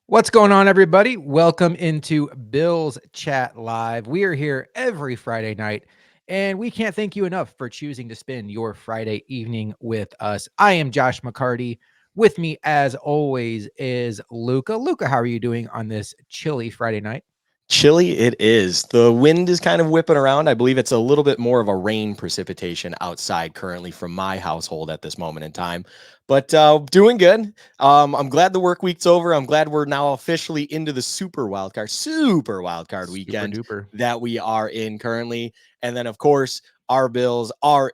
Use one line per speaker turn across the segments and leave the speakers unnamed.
What's going on, everybody? Welcome into Bills Chat Live. We are here every Friday night, and we can't thank you enough for choosing to spend your Friday evening with us. I am Josh McCarty. With me, as always, is Luka. Luka, how are you doing on this chilly Friday night?
Chilly it is. The wind is kind of whipping around. I believe it's a little bit more of a rain precipitation outside currently from my household at this moment in time. But doing good. I'm glad the work week's over. I'm glad we're now officially into the super wild card
Super
weekend
duper.
that we are in currently. And then, of course, our Bills are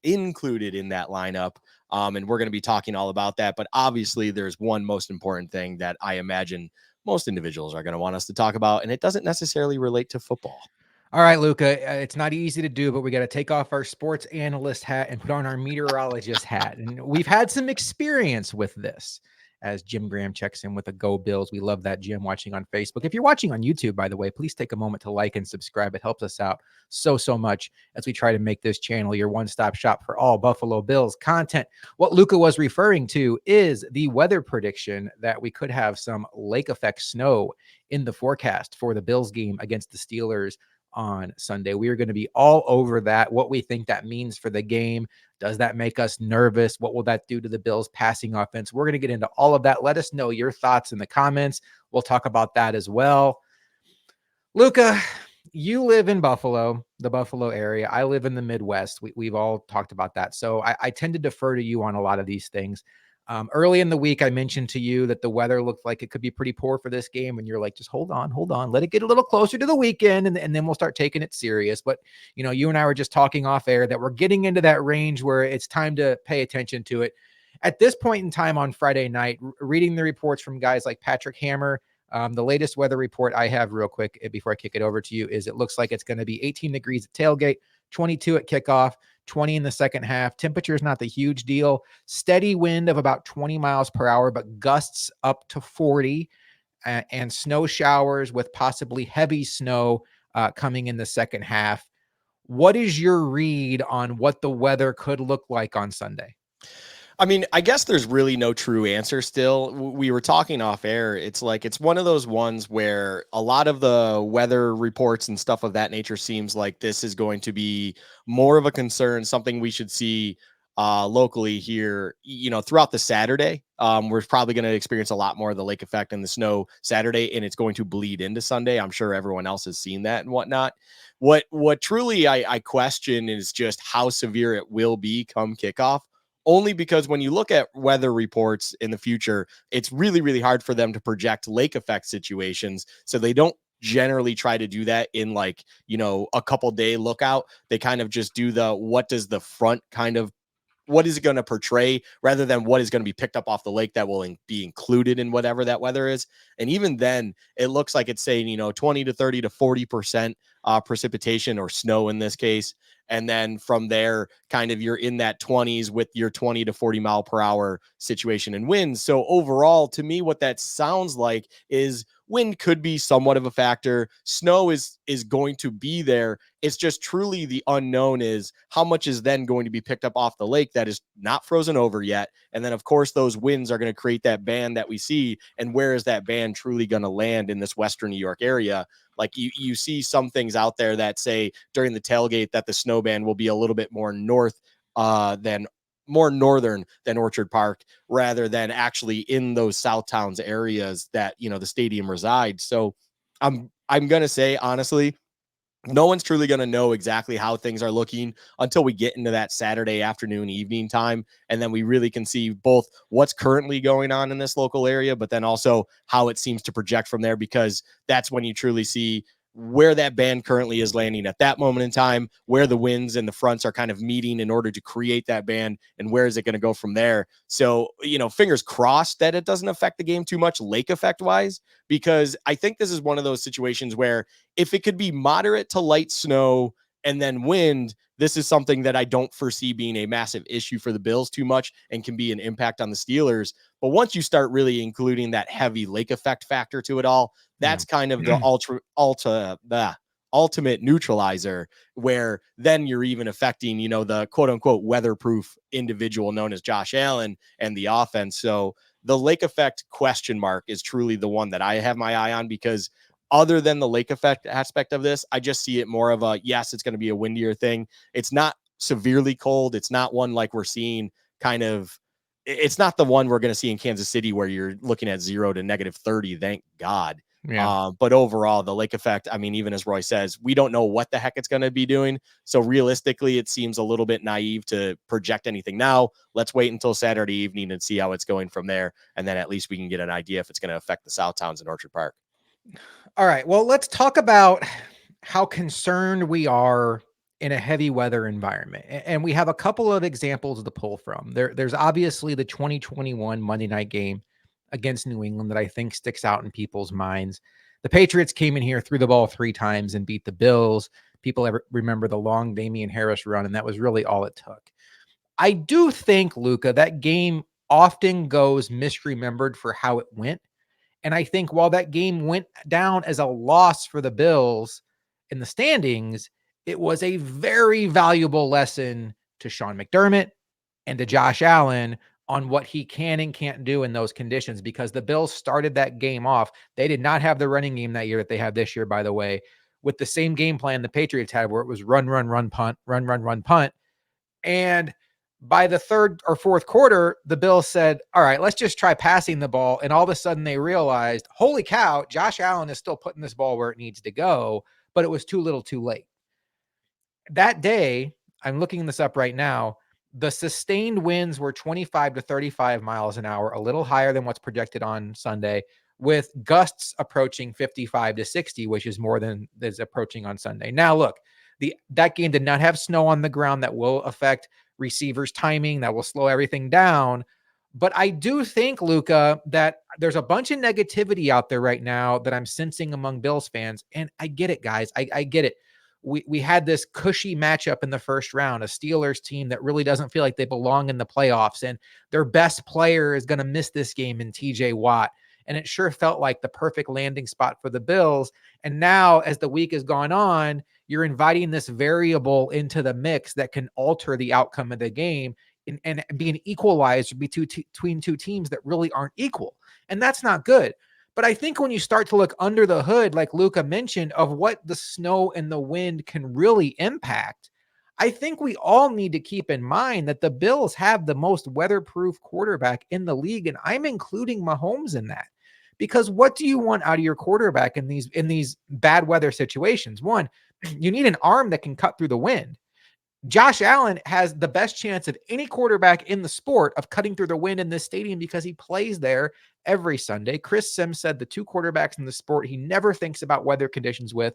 included in that lineup. And we're going to be talking all about that. But obviously, there's one most important thing that I imagine most individuals are going to want us to talk about, and it doesn't necessarily relate to football.
All right, Luka, it's not easy to do, but we got to take off our sports analyst hat and put on our meteorologist hat. And we've had some experience with this as Jim Graham checks in with a Go Bills. We love that, Jim, watching on Facebook. If you're watching on YouTube, by the way, please take a moment to like and subscribe. It helps us out so much as we try to make this channel your one-stop shop for all Buffalo Bills content. What Luka was referring to is the weather prediction that we could have some lake effect snow in the forecast for the Bills game against the Steelers on Sunday. We are going to be all over that, what we think that means for the game. Does that make us nervous? What will that do to the Bills passing offense? We're going to get into all of that. Let us know your thoughts in the comments. We'll talk about that as well. Luka, you live in Buffalo, the Buffalo area. I live in the Midwest. We've all talked about that. So I tend to defer to you on a lot of these things. Early in the week, I mentioned to you that the weather looked like it could be pretty poor for this game. And you're like, just hold on, let it get a little closer to the weekend. And then we'll start taking it serious. But, you and I were just talking off air that we're getting into that range where it's time to pay attention to it. At this point in time on Friday night, reading the reports from guys like Patrick Hammer, the latest weather report I have real quick before I kick it over to you is it looks like it's going to be 18 degrees at tailgate, 22 at kickoff, 20 in the second half. Temperature is not the huge deal. Steady wind of about 20 miles per hour, but gusts up to 40 and snow showers with possibly heavy snow coming in the second half. What is your read on what the weather could look like on Sunday?
I mean, I guess there's really no true answer still. We were talking off air. It's like it's one of those ones where a lot of the weather reports and stuff of that nature seems like this is going to be more of a concern, something we should see locally here, throughout the Saturday. We're probably going to experience a lot more of the lake effect and the snow Saturday, and it's going to bleed into Sunday. I'm sure everyone else has seen that and whatnot. What truly I question is just how severe it will be come kickoff, only because when you look at weather reports in the future, it's really, really hard for them to project lake effect situations. So they don't generally try to do that in a couple day lookout. They kind of just do what does the front kind of what is it going to portray rather than what is going to be picked up off the lake that will be included in whatever that weather is. And even then, it looks like it's saying, 20 to 30 to 40% precipitation or snow in this case. And then from there, kind of you're in that 20s with your 20 to 40 mile per hour situation and winds. So overall, to me, what that sounds like is wind could be somewhat of a factor. Snow is going to be there. It's just truly the unknown is how much is then going to be picked up off the lake that is not frozen over yet. And then, of course, those winds are going to create that band that we see. And where is that band truly going to land in this Western New York area? Like you see some things out there that say during the tailgate that the snow band will be a little bit more than more northern than Orchard Park rather than actually in those South Towns areas that, the stadium resides. So I'm going to say, honestly, no one's truly going to know exactly how things are looking until we get into that Saturday afternoon, evening time. And then we really can see both what's currently going on in this local area, but then also how it seems to project from there, because that's when you truly see where that band currently is landing at that moment in time, where the winds and the fronts are kind of meeting in order to create that band, and where is it going to go from there. So, fingers crossed that it doesn't affect the game too much lake effect wise, because I think this is one of those situations where if it could be moderate to light snow and then wind, this is something that I don't foresee being a massive issue for the Bills too much and can be an impact on the Steelers. But once you start really including that heavy lake effect factor to it all,
Yeah.
that's kind of the ultimate neutralizer, where then you're even affecting, the quote unquote weatherproof individual known as Josh Allen and the offense. So The lake effect question mark is truly the one that I have my eye on, because other than the lake effect aspect of this, I just see it more of a, yes, it's going to be a windier thing. It's not severely cold. It's not one like we're seeing kind of, it's not the one we're going to see in Kansas City where you're looking at 0 to -30. Thank God.
Yeah.
But overall, the lake effect, I mean, even as Roy says, we don't know what the heck it's going to be doing. So realistically, it seems a little bit naive to project anything now. Let's wait until Saturday evening and see how it's going from there. And then at least we can get an idea if it's going to affect the South Towns in Orchard Park.
All right. Well, let's talk about how concerned we are in a heavy weather environment. And we have a couple of examples to pull from. There's obviously the 2021 Monday night game against New England that I think sticks out in people's minds. The Patriots came in here, threw the ball 3 times and beat the Bills. People ever remember the long Damian Harris run, and that was really all it took. I do think, Luka, that game often goes misremembered for how it went. And I think while that game went down as a loss for the Bills in the standings, it was a very valuable lesson to Sean McDermott and to Josh Allen on what he can and can't do in those conditions, because the Bills started that game off. They did not have the running game that year that they have this year, by the way, with the same game plan the Patriots had, where it was run, run, run, punt, run, run, run, punt. And by the third or fourth quarter, the Bills said, all right, let's just try passing the ball. And all of a sudden they realized, holy cow, Josh Allen is still putting this ball where it needs to go, but it was too little too late. That day, I'm looking this up right now, the sustained winds were 25 to 35 miles an hour, a little higher than what's projected on Sunday, with gusts approaching 55 to 60, which is more than is approaching on Sunday. Now, look, that game did not have snow on the ground that will affect receivers' timing, that will slow everything down. But I do think, Luka, that there's a bunch of negativity out there right now that I'm sensing among Bills fans. And I get it, guys. I get it. We had this cushy matchup in the first round, a Steelers team that really doesn't feel like they belong in the playoffs, and their best player is going to miss this game in TJ Watt. And it sure felt like the perfect landing spot for the Bills. And now, as the week has gone on, you're inviting this variable into the mix that can alter the outcome of the game and be an equalizer between two teams that really aren't equal. And that's not good. But I think when you start to look under the hood, like Luka mentioned, of what the snow and the wind can really impact, I think we all need to keep in mind that the Bills have the most weatherproof quarterback in the league, and I'm including Mahomes in that. Because what do you want out of your quarterback in these bad weather situations? One, you need an arm that can cut through the wind. Josh Allen has the best chance of any quarterback in the sport of cutting through the wind in this stadium because he plays there every Sunday. Chris Sims said the 2 quarterbacks in the sport he never thinks about weather conditions with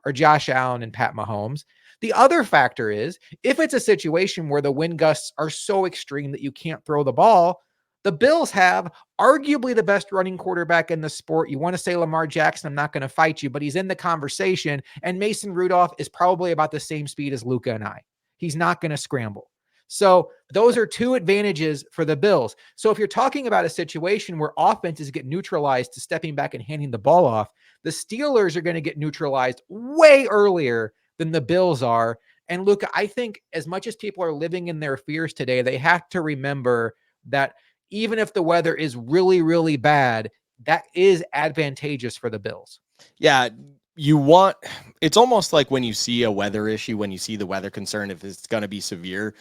are Josh Allen and Pat Mahomes. The other factor is, if it's a situation where the wind gusts are so extreme that you can't throw the ball, the Bills have arguably the best running quarterback in the sport. You want to say Lamar Jackson, I'm not going to fight you, but he's in the conversation. And Mason Rudolph is probably about the same speed as Luka and I. He's not going to scramble. So those are 2 advantages for the Bills. So if you're talking about a situation where offenses get neutralized to stepping back and handing the ball off, the Steelers are going to get neutralized way earlier than the Bills are. And Luka, I think as much as people are living in their fears today, they have to remember that even if the weather is really, really bad, that is advantageous for the Bills.
Yeah, it's almost like when you see a weather issue, when you see the weather concern, if it's going to be severe,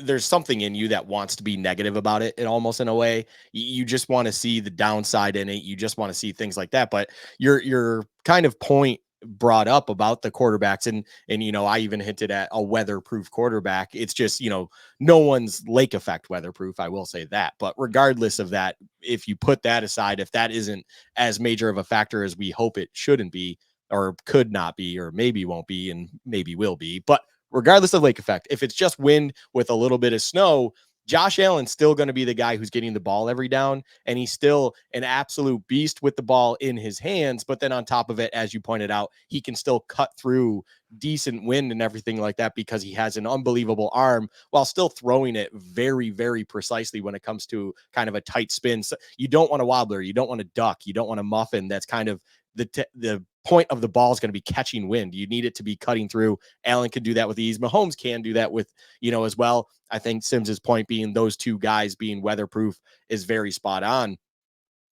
there's something in you that wants to be negative about it, and almost in a way, you just want to see the downside in it. You just want to see things like that. But your kind of point brought up about the quarterbacks, and I even hinted at a weatherproof quarterback. It's just, no one's lake effect weatherproof, I will say that. But regardless of that, if you put that aside, if that isn't as major of a factor as we hope it shouldn't be, or could not be, or maybe won't be, and maybe will be. But regardless of lake effect, if it's just wind with a little bit of snow, Josh Allen's still going to be the guy who's getting the ball every down, and he's still an absolute beast with the ball in his hands. But then on top of it, as you pointed out, he can still cut through decent wind and everything like that because he has an unbelievable arm while still throwing it very, very precisely when it comes to kind of a tight spin. So you don't want a wobbler, you don't want a duck, you don't want a muffin that's kind of the point of the ball is going to be catching wind. You need it to be cutting through. Allen can do that with ease. Mahomes can do that with, as well. I think Sims's point being those two guys being weatherproof is very spot on.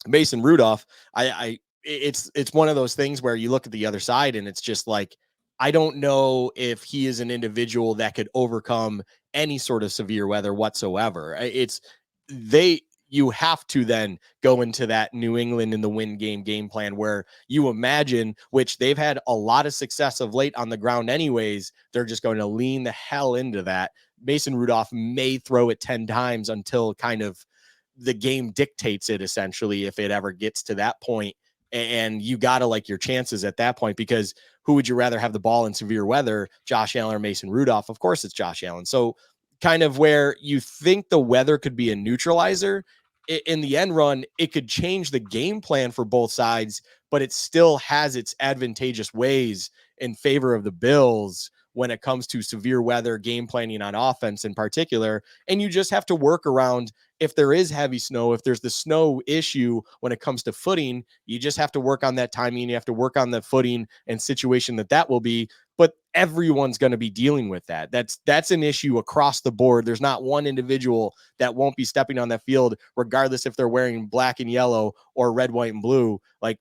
Mason Rudolph, it's one of those things where you look at the other side and it's just like, I don't know if he is an individual that could overcome any sort of severe weather whatsoever. You have to then go into that New England in the win game plan where you imagine, which they've had a lot of success of late on the ground anyways, they're just going to lean the hell into that. Mason Rudolph may throw it 10 times until kind of the game dictates it, essentially, if it ever gets to that point. And you got to like your chances at that point, because who would you rather have the ball in severe weather, Josh Allen or Mason Rudolph? Of course it's Josh Allen. So kind of where you think the weather could be a neutralizer, in the end run, it could change the game plan for both sides, but it still has its advantageous ways in favor of the Bills when it comes to severe weather game planning on offense in particular. And you just have to work around, if there is heavy snow, if there's the snow issue when it comes to footing, you just have to work on that timing. You have to work on the footing and situation that will be, but everyone's going to be dealing with that. That's an issue across the board. There's not one individual that won't be stepping on that field, regardless if they're wearing black and yellow or red, white, and blue. Like,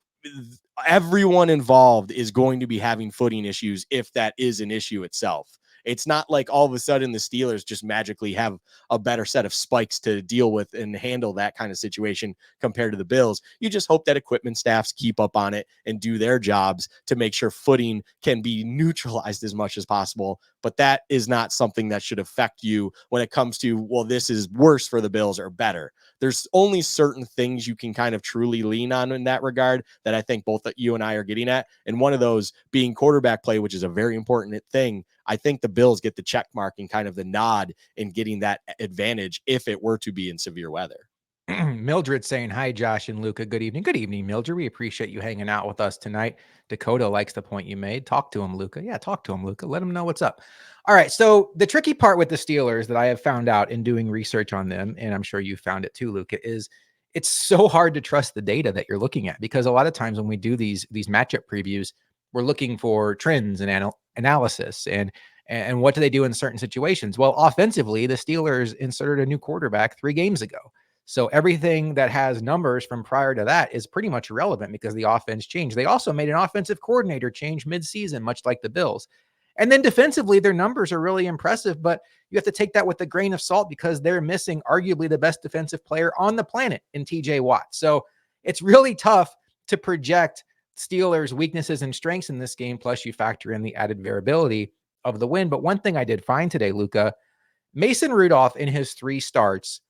everyone involved is going to be having footing issues if that is an issue itself. It's not like all of a sudden the Steelers just magically have a better set of spikes to deal with and handle that kind of situation compared to the Bills. You just hope that equipment staffs keep up on it and do their jobs to make sure footing can be neutralized as much as possible. But that is not something that should affect you when it comes to, well, this is worse for the Bills or better. There's only certain things you can kind of truly lean on in that regard that I think both you and I are getting at. And one of those being quarterback play, which is a very important thing. I think the Bills get the check mark and kind of the nod in getting that advantage if it were to be in severe weather.
Mildred saying, hi, Josh and Luka. Good evening. Good evening, Mildred. We appreciate you hanging out with us tonight. Dakota likes the point you made. Talk to him, Luka. Yeah, talk to him, Luka. Let him know what's up. All right. So the tricky part with the Steelers that I have found out in doing research on them, and I'm sure you found it too, Luka, is it's so hard to trust the data that you're looking at, because a lot of times when we do these matchup previews, we're looking for trends and analysis and what do they do in certain situations. Well, offensively, the Steelers inserted a new quarterback 3 games ago. So everything that has numbers from prior to that is pretty much irrelevant because the offense changed. They also made an offensive coordinator change midseason, much like the Bills. And then defensively, their numbers are really impressive, but you have to take that with a grain of salt because they're missing arguably the best defensive player on the planet in TJ Watt. So it's really tough to project Steelers' weaknesses and strengths in this game. Plus you factor in the added variability of the win. But one thing I did find today, Luka, Mason Rudolph in his 3 starts,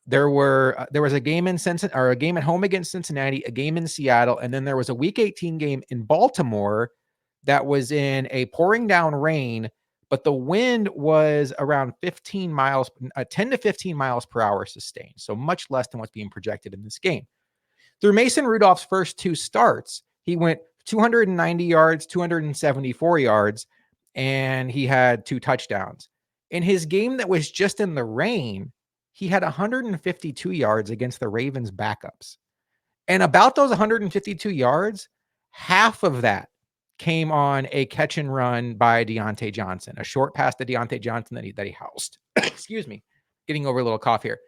there was a game in Cincinnati, or a game at home against Cincinnati, a game in Seattle, and then there was a Week 18 game in Baltimore that was in a pouring down rain, but the wind was around 15 miles, 10 to 15 miles per hour sustained, so much less than what's being projected in this game. Through Mason Rudolph's first 2 starts, he went 290 yards, 274 yards, and he had 2 touchdowns. In his game that was just in the rain, he had 152 yards against the Ravens backups. And about those 152 yards, half of that came on a catch and run by Deontay Johnson, a short pass to Deontay Johnson that he housed. Excuse me, getting over a little cough here.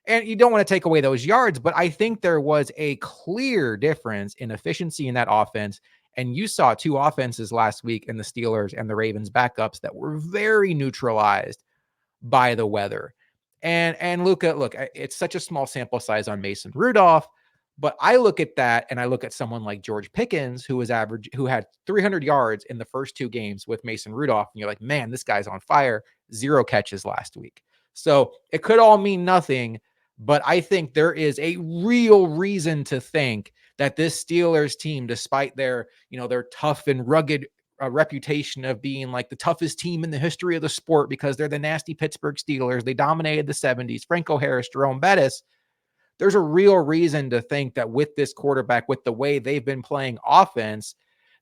And you don't want to take away those yards, but I think there was a clear difference in efficiency in that offense. And you saw 2 offenses last week in the Steelers and the Ravens backups that were very neutralized by the weather. And Luka, look, it's such a small sample size on Mason Rudolph, but I look at that and I look at someone like George Pickens, who had 300 yards in the first 2 games with Mason Rudolph. And you're like, man, this guy's on fire. 0 catches last week. So it could all mean nothing, but I think there is a real reason to think that this Steelers team, despite their tough and rugged reputation of being like the toughest team in the history of the sport because they're the nasty Pittsburgh Steelers, they dominated the 70s, Franco Harris, Jerome Bettis, there's a real reason to think that with this quarterback, with the way they've been playing offense,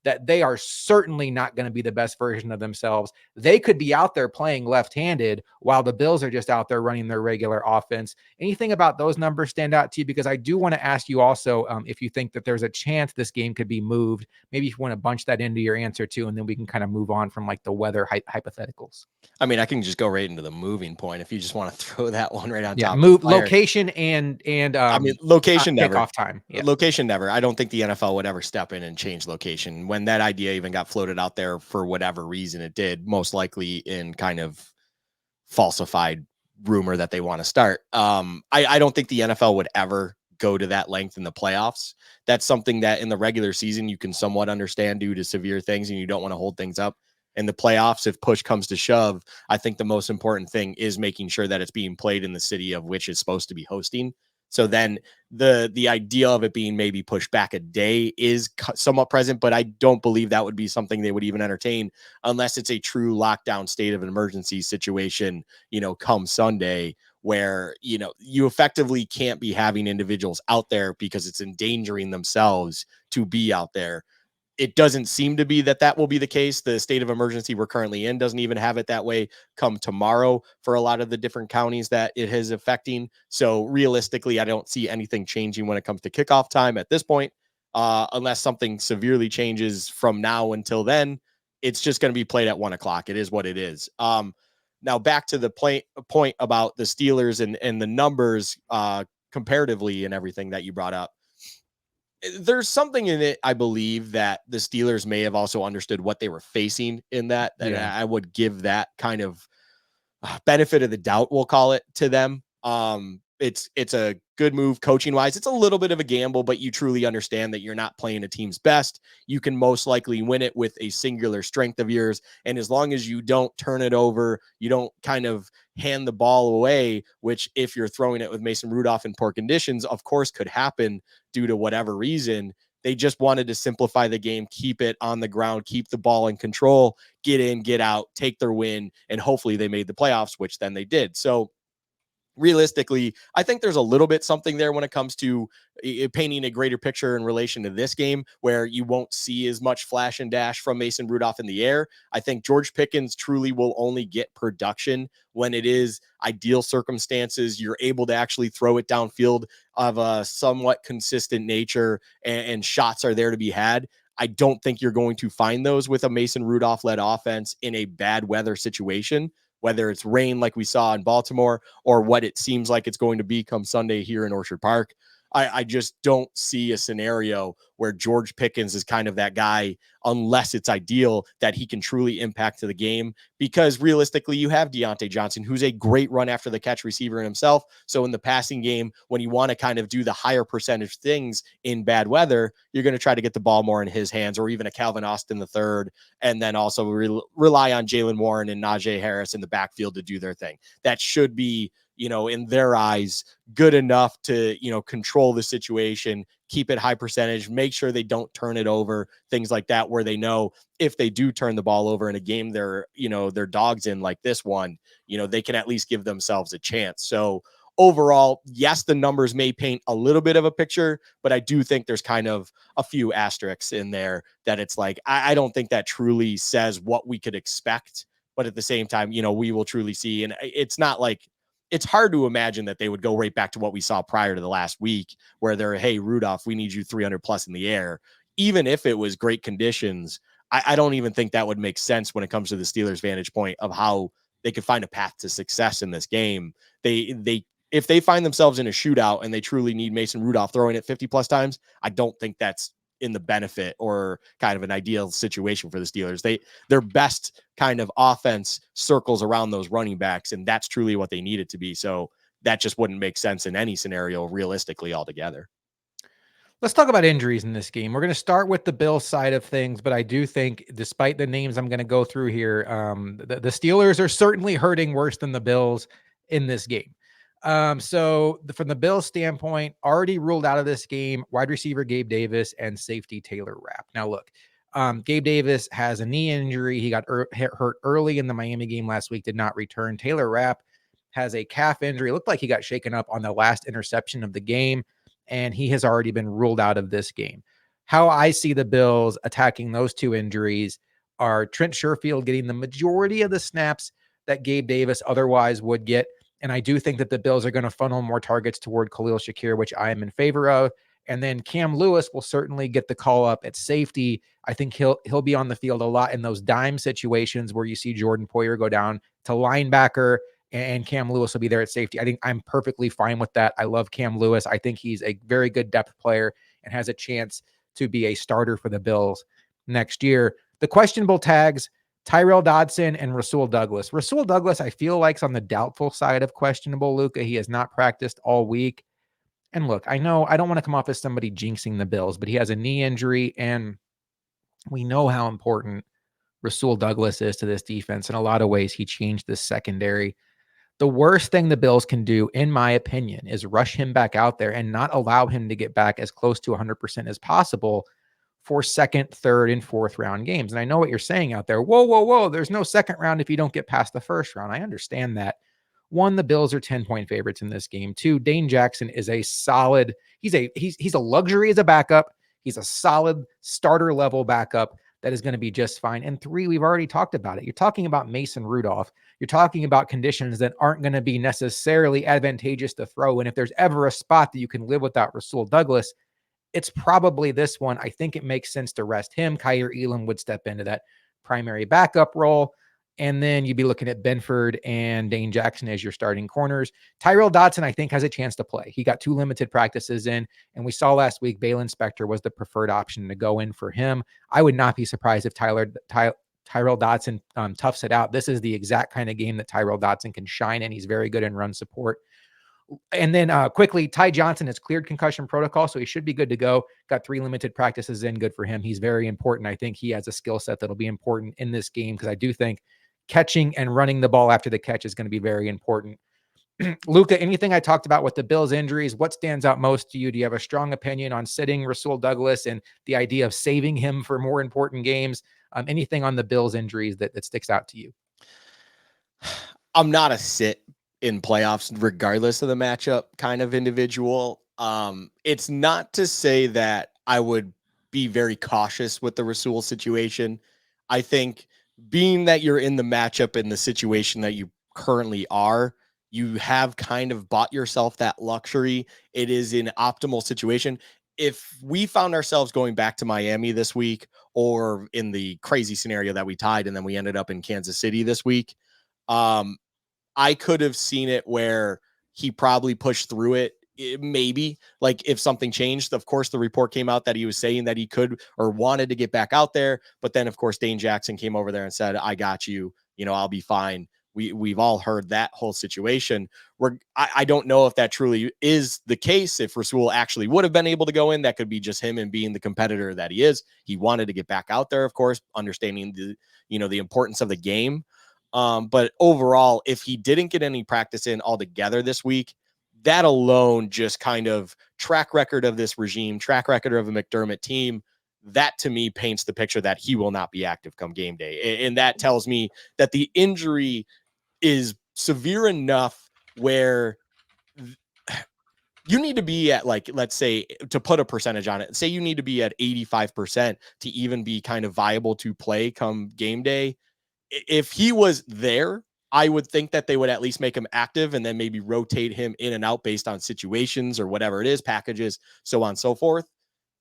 that they are certainly not going to be the best version of themselves. They could be out there playing left-handed while the Bills are just out there running their regular offense. Anything about those numbers stand out to you? Because I do want to ask you also if you think that there's a chance this game could be moved. Maybe if you want to bunch that into your answer too, and then we can kind of move on from like the weather hypotheticals.
I mean, I can just go right into the moving point if you just want to throw that one right on
Yeah,
top of
move
the fire.
location and
I mean, location never.
kickoff time. Yeah.
Location never. I don't think the NFL would ever step in and change location. When that idea even got floated out there for whatever reason it did, most likely in kind of falsified rumor that they want to start. I don't think the NFL would ever go to that length in the playoffs. That's something that in the regular season you can somewhat understand due to severe things and you don't want to hold things up. In the playoffs, if push comes to shove, I think the most important thing is making sure that it's being played in the city of which it's supposed to be hosting. So then the idea of it being maybe pushed back a day is somewhat present, but I don't believe that would be something they would even entertain unless it's a true lockdown state of an emergency situation, come Sunday, where, you effectively can't be having individuals out there because it's endangering themselves to be out there. It doesn't seem to be that will be the case. The state of emergency we're currently in doesn't even have it that way come tomorrow for a lot of the different counties that it is affecting. So realistically, I don't see anything changing when it comes to kickoff time at this point, unless something severely changes from now until then. It's just going to be played at 1:00. It is what it is. Now back to the point about the Steelers and the numbers comparatively and everything that you brought up. There's something in it, I believe, that the Steelers may have also understood what they were facing in that. And
Yeah.
I would give that kind of benefit of the doubt, we'll call it, to them. It's a good move coaching wise. It's a little bit of a gamble, but you truly understand that you're not playing a team's best. You can most likely win it with a singular strength of yours. And as long as you don't turn it over, you don't kind of hand the ball away, which if you're throwing it with Mason Rudolph in poor conditions, of course could happen due to whatever reason. They just wanted to simplify the game, keep it on the ground, keep the ball in control, get in, get out, take their win, and hopefully they made the playoffs, which then they did. So realistically, I think there's a little bit something there when it comes to painting a greater picture in relation to this game where you won't see as much flash and dash from Mason Rudolph in the air. I think George Pickens truly will only get production when it is ideal circumstances. You're able to actually throw it downfield of a somewhat consistent nature and shots are there to be had. I don't think you're going to find those with a Mason Rudolph led offense in a bad weather situation, whether it's rain like we saw in Baltimore or what it seems like it's going to be come Sunday here in Orchard Park. I just don't see a scenario where George Pickens is kind of that guy unless it's ideal that he can truly impact to the game, because realistically you have Deontay Johnson, who's a great run after the catch receiver in himself. So in the passing game, when you want to kind of do the higher percentage things in bad weather, you're going to try to get the ball more in his hands, or even a Calvin Austin III, and then also rely on Jalen Warren and Najee Harris in the backfield to do their thing. That should be, in their eyes, good enough to, control the situation, keep it high percentage, make sure they don't turn it over, things like that, where they know if they do turn the ball over in a game they're dogs in like this one, they can at least give themselves a chance. So overall, yes, the numbers may paint a little bit of a picture, but I do think there's kind of a few asterisks in there that it's like, I don't think that truly says what we could expect. But at the same time, we will truly see. And it's not like, it's hard to imagine that they would go right back to what we saw prior to the last week where they're, hey, Rudolph, we need you 300 plus in the air. Even if it was great conditions, I don't even think that would make sense when it comes to the Steelers' vantage point of how they could find a path to success in this game. If they find themselves in a shootout and they truly need Mason Rudolph throwing it 50 plus times, I don't think that's in the benefit or kind of an ideal situation for the Steelers. Their best kind of offense circles around those running backs, and that's truly what they need it to be. So that just wouldn't make sense in any scenario realistically altogether.
Let's talk about injuries in this game. We're going to start with the Bills side of things, but I do think, despite the names I'm going to go through here, the Steelers are certainly hurting worse than the Bills in this game. So from the Bills standpoint, already ruled out of this game, wide receiver Gabe Davis and safety Taylor Rapp. Now look, Gabe Davis has a knee injury. He got hurt early in the Miami game last week, did not return. Taylor Rapp has a calf injury. It looked like he got shaken up on the last interception of the game, and he has already been ruled out of this game. how I see the Bills attacking those two injuries are Trent Sherfield getting the majority of the snaps that Gabe Davis otherwise would get. And I do think that the Bills are going to funnel more targets toward Khalil Shakir, which I am in favor of. And then Cam Lewis will certainly get the call up at safety. I think he'll be on the field a lot in those dime situations where you see Jordan Poyer go down to linebacker and Cam Lewis will be there at safety. I think I'm perfectly fine with that. I love Cam Lewis. I think he's a very good depth player and has a chance to be a starter for the Bills next year. The questionable tags, Tyrell Dodson and Rasul Douglas. Rasul Douglas, I feel like, is on the doubtful side of questionable, Luka. He has not practiced all week. And look, I know I don't want to come off as somebody jinxing the Bills, but he has a knee injury, and we know how important Rasul Douglas is to this defense. In a lot of ways, he changed this secondary. The worst thing the Bills can do, in my opinion, is rush him back out there and not allow him to get back as close to 100% as possible for second, third, and fourth round games. And I know what you're saying out there. Whoa, whoa, whoa. There's no second round if you don't get past the first round. I understand that. One, the Bills are 10-point favorites in this game. Two, Dane Jackson is a solid, he's a luxury as a backup. He's a solid starter level backup that is going to be just fine. And three, we've already talked about it. You're talking about Mason Rudolph. You're talking about conditions that aren't going to be necessarily advantageous to throw. And if there's ever a spot that you can live without Rasul Douglas, it's probably this one. I think it makes sense to rest him. Kyer Elam would step into that primary backup role. And then you'd be looking at Benford and Dane Jackson as your starting corners. Tyrell Dodson, I think, has a chance to play. He got 2 limited practices in, and we saw last week Balin Spector was the preferred option to go in for him. I would not be surprised if Tyrell Dodson toughs it out. This is the exact kind of game that Tyrell Dodson can shine in. He's very good in run support. And then quickly, Ty Johnson has cleared concussion protocol, so he should be good to go. Got 3 limited practices in. Good for him. He's very important. I think he has a skill set that'll be important in this game because I do think catching and running the ball after the catch is going to be very important. Luka, anything I talked about with the Bills injuries, what stands out most to you? Do you have a strong opinion on sitting Rasul Douglas and the idea of saving him for more important games? Anything on the Bills injuries that sticks out to you?
I'm not a sit in playoffs, regardless of the matchup kind of individual. It's not to say that I would be very cautious with the Rasul situation. I think being that you're in the matchup in the situation that you currently are, you have kind of bought yourself that luxury. It is an optimal situation. If we found ourselves going back to Miami this week, or in the crazy scenario that we tied and then we ended up in Kansas City this week, I could have seen it where he probably pushed through it. Maybe like if something changed. Of course, the report came out that he was saying that he could or wanted to get back out there. But then, of course, Dane Jackson came over there and said, I got you. I'll be fine. We've all heard that whole situation. I don't know if that truly is the case. If Rasul actually would have been able to go in, that could be just him and being the competitor that he is. He wanted to get back out there, of course, understanding the importance of the game. But overall, if he didn't get any practice in altogether this week, that alone just kind of track record of this regime, track record of a McDermott team, that to me paints the picture that he will not be active come game day. And that tells me that the injury is severe enough where you need to be at, like, let's say, to put a percentage on it, say you need to be at 85% to even be kind of viable to play come game day. If he was there, I would think that they would at least make him active and then maybe rotate him in and out based on situations or whatever it is, packages, so on and so forth.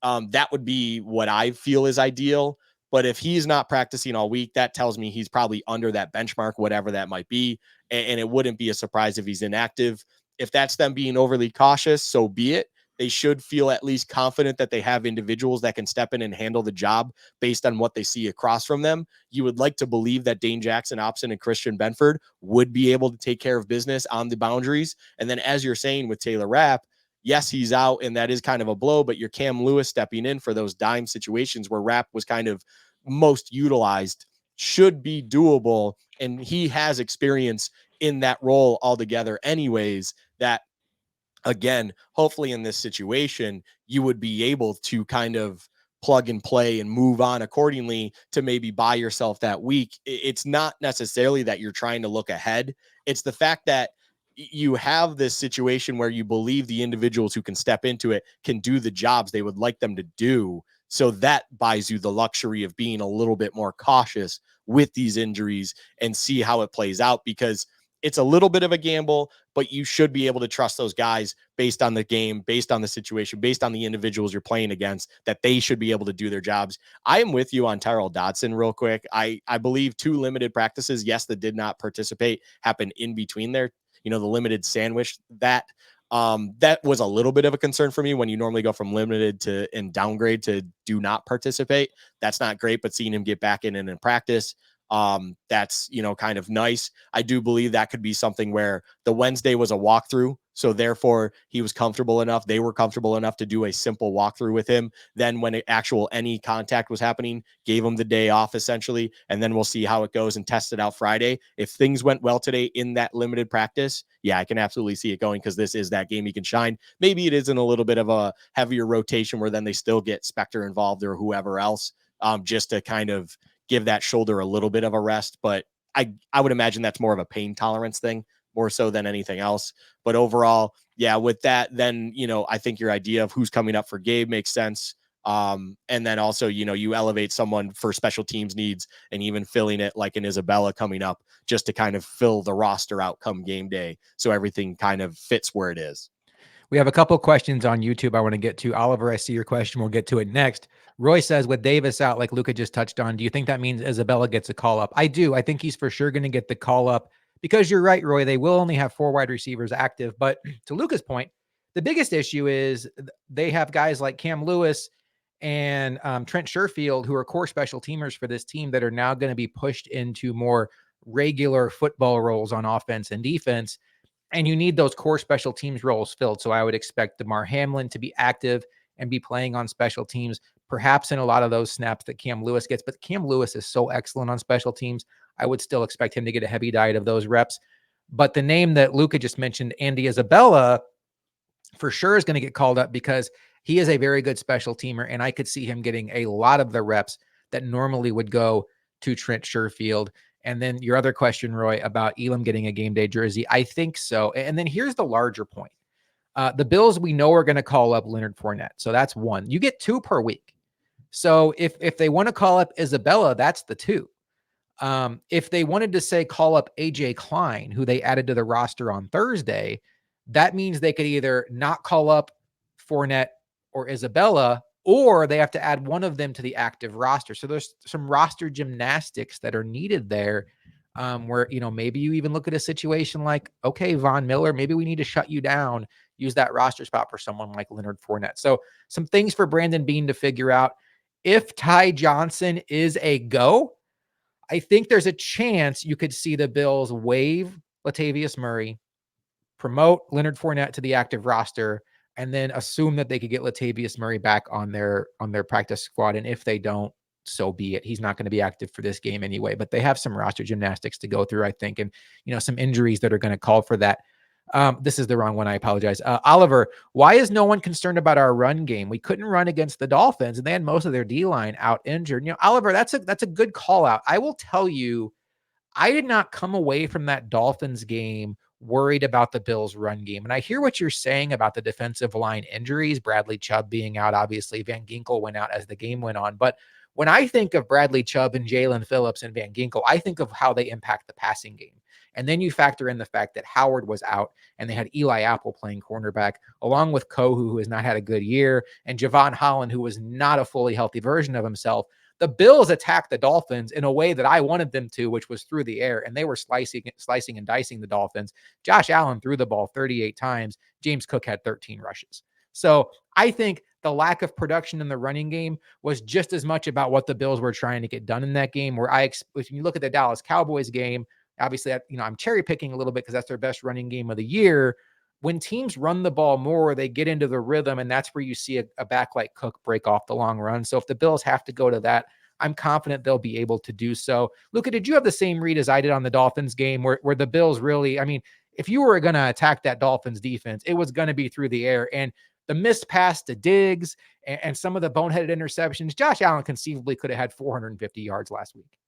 That would be what I feel is ideal. But if he's not practicing all week, that tells me he's probably under that benchmark, whatever that might be. And it wouldn't be a surprise if he's inactive. If that's them being overly cautious, so be it. They should feel at least confident that they have individuals that can step in and handle the job based on what they see across from them. You would like to believe that Dane Jackson, Opson, and Christian Benford would be able to take care of business on the boundaries. And then, as you're saying with Taylor Rapp, yes, he's out, and that is kind of a blow, but you're Cam Lewis stepping in for those dime situations where Rapp was kind of most utilized should be doable. And he has experience in that role altogether anyways, that again, hopefully in this situation, you would be able to kind of plug and play and move on accordingly to maybe buy yourself that week. It's not necessarily that you're trying to look ahead. It's the fact that you have this situation where you believe the individuals who can step into it can do the jobs they would like them to do. So that buys you the luxury of being a little bit more cautious with these injuries and see how it plays out, because it's a little bit of a gamble, but you should be able to trust those guys based on the game, based on the situation, based on the individuals you're playing against, that they should be able to do their jobs. I am with you on Tyrell Dodson real quick. I believe 2 limited practices, yes, that did not participate, happened in between there. The limited sandwich, that was a little bit of a concern for me when you normally go from limited to and downgrade to do not participate. That's not great, but seeing him get back in and in practice, that's kind of nice. I do believe that could be something where the Wednesday was a walkthrough, so therefore he was comfortable enough, they were comfortable enough to do a simple walkthrough with him. Then when any contact was happening, gave him the day off essentially, and then we'll see how it goes and test it out Friday. If things went well today in that limited practice, yeah, I can absolutely see it going, because this is that game he can shine. Maybe it isn't a little bit of a heavier rotation where then they still get Spector involved or whoever else, just to kind of give that shoulder a little bit of a rest. But I would imagine that's more of a pain tolerance thing, more so than anything else. But overall, yeah, with that, then, I think your idea of who's coming up for Gabe makes sense. And then also, you elevate someone for special teams needs, and even filling it like an Isabella coming up, just to kind of fill the roster out come game day, so everything kind of fits where it is.
We have a couple questions on YouTube I want to get to. Oliver, I see your question. We'll get to it next. Roy says, with Davis out, like Luka just touched on, do you think that means Isabella gets a call up? I do. I think he's for sure going to get the call up, because you're right, Roy. They will only have 4 wide receivers active. But to Luka's point, the biggest issue is they have guys like Cam Lewis and Trent Sherfield, who are core special teamers for this team, that are now going to be pushed into more regular football roles on offense and defense. And you need those core special teams roles filled. So I would expect DeMar Hamlin to be active and be playing on special teams, perhaps in a lot of those snaps that Cam Lewis gets. But Cam Lewis is so excellent on special teams, I would still expect him to get a heavy diet of those reps. But the name that Luka just mentioned, Andy Isabella, for sure is going to get called up, because he is a very good special teamer, and I could see him getting a lot of the reps that normally would go to Trent Sherfield. And then your other question, Roy, about Elam getting a game day jersey, I think so. And then here's the larger point. The Bills, we know, are going to call up Leonard Fournette. So that's 1. You get 2 per week. So if they want to call up Isabella, that's the 2. If they wanted to say call up AJ Klein, who they added to the roster on Thursday, that means they could either not call up Fournette or Isabella, or they have to add one of them to the active roster. So there's some roster gymnastics that are needed there, where, maybe you even look at a situation like, okay, Von Miller, maybe we need to shut you down, use that roster spot for someone like Leonard Fournette. So some things for Brandon Beane to figure out. If Ty Johnson is a go, I think there's a chance you could see the Bills waive Latavius Murray, promote Leonard Fournette to the active roster, and then assume that they could get Latavius Murray back on their practice squad. And if they don't, so be it. He's not going to be active for this game anyway, but they have some roster gymnastics to go through, I think, and some injuries that are going to call for that. This is the wrong one. I apologize. Oliver, why is no one concerned about our run game? We couldn't run against the Dolphins, and they had most of their D-line out injured. Oliver, that's a good call out. I will tell you, I did not come away from that Dolphins game worried about the Bills' run game. And I hear what you're saying about the defensive line injuries, Bradley Chubb being out. Obviously, Van Ginkel went out as the game went on. But when I think of Bradley Chubb and Jalen Phillips and Van Ginkel, I think of how they impact the passing game. And then you factor in the fact that Howard was out and they had Eli Apple playing cornerback, along with Kohu, who has not had a good year, and Javon Holland, who was not a fully healthy version of himself. The Bills attacked the Dolphins in a way that I wanted them to, which was through the air, and they were slicing and dicing the Dolphins. Josh Allen threw the ball 38 times. James Cook had 13 rushes. So I think the lack of production in the running game was just as much about what the Bills were trying to get done in that game, where if you look at the Dallas Cowboys game, obviously, I'm cherry picking a little bit because that's their best running game of the year. When teams run the ball more, they get into the rhythm, and that's where you see a back like Cook break off the long run. So if the Bills have to go to that, I'm confident they'll be able to do so. Luka, did you have the same read as I did on the Dolphins game, where the Bills really, if you were going to attack that Dolphins defense, it was going to be through the air? And the missed pass to Diggs and some of the boneheaded interceptions, Josh Allen conceivably could have had 450 yards last week.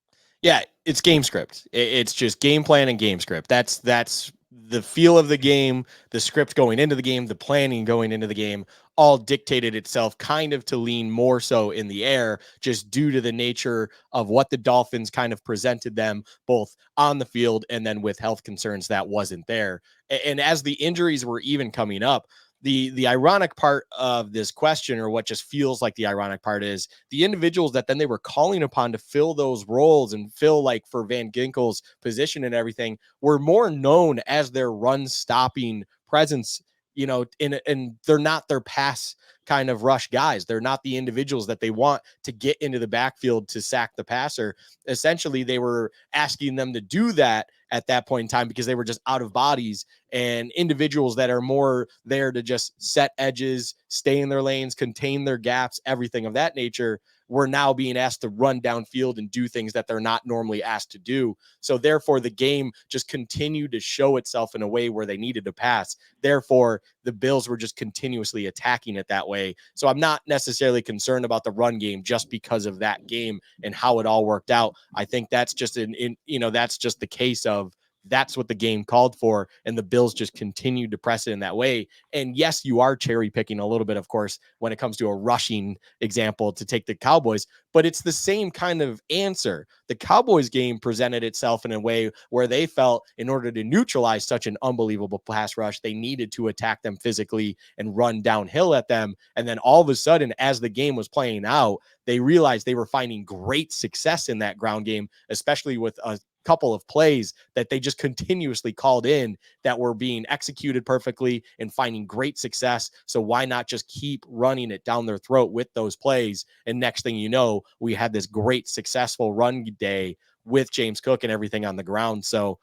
Yeah, it's game script. It's just game plan and game script. That's the feel of the game, the script going into the game, the planning going into the game, all dictated itself kind of to lean more so in the air, just due to the nature of what the Dolphins kind of presented them both on the field and then with health concerns that wasn't there. And as the injuries were even coming up, the ironic part of this question, or what just feels like the ironic part, is the individuals that then they were calling upon to fill those roles and fill, like, for Van Ginkel's position and everything, were more known as their run stopping presence, and they're not their pass kind of rush guys. They're not the individuals that they want to get into the backfield to sack the passer. Essentially, they were asking them to do that at that point in time because they were just out of bodies, and individuals that are more there to just set edges, stay in their lanes, contain their gaps, everything of that nature, were now being asked to run downfield and do things that they're not normally asked to do. So therefore, the game just continued to show itself in a way where they needed to pass. Therefore, the Bills were just continuously attacking it that way. So I'm not necessarily concerned about the run game just because of that game and how it all worked out. I think that's just that's just the case of that's what the game called for, and the Bills just continued to press it in that way. And yes, you are cherry picking a little bit, of course, when it comes to a rushing example to take the Cowboys, but it's the same kind of answer. The Cowboys game presented itself in a way where they felt in order to neutralize such an unbelievable pass rush, they needed to attack them physically and run downhill at them. And then all of a sudden, as the game was playing out, they realized they were finding great success in that ground game, especially with a couple of plays that they just continuously called in that were being executed perfectly and finding great success. So why not just keep running it down their throat with those plays? And next thing you know, we had this great successful run day with James Cook and everything on the ground. So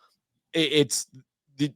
it's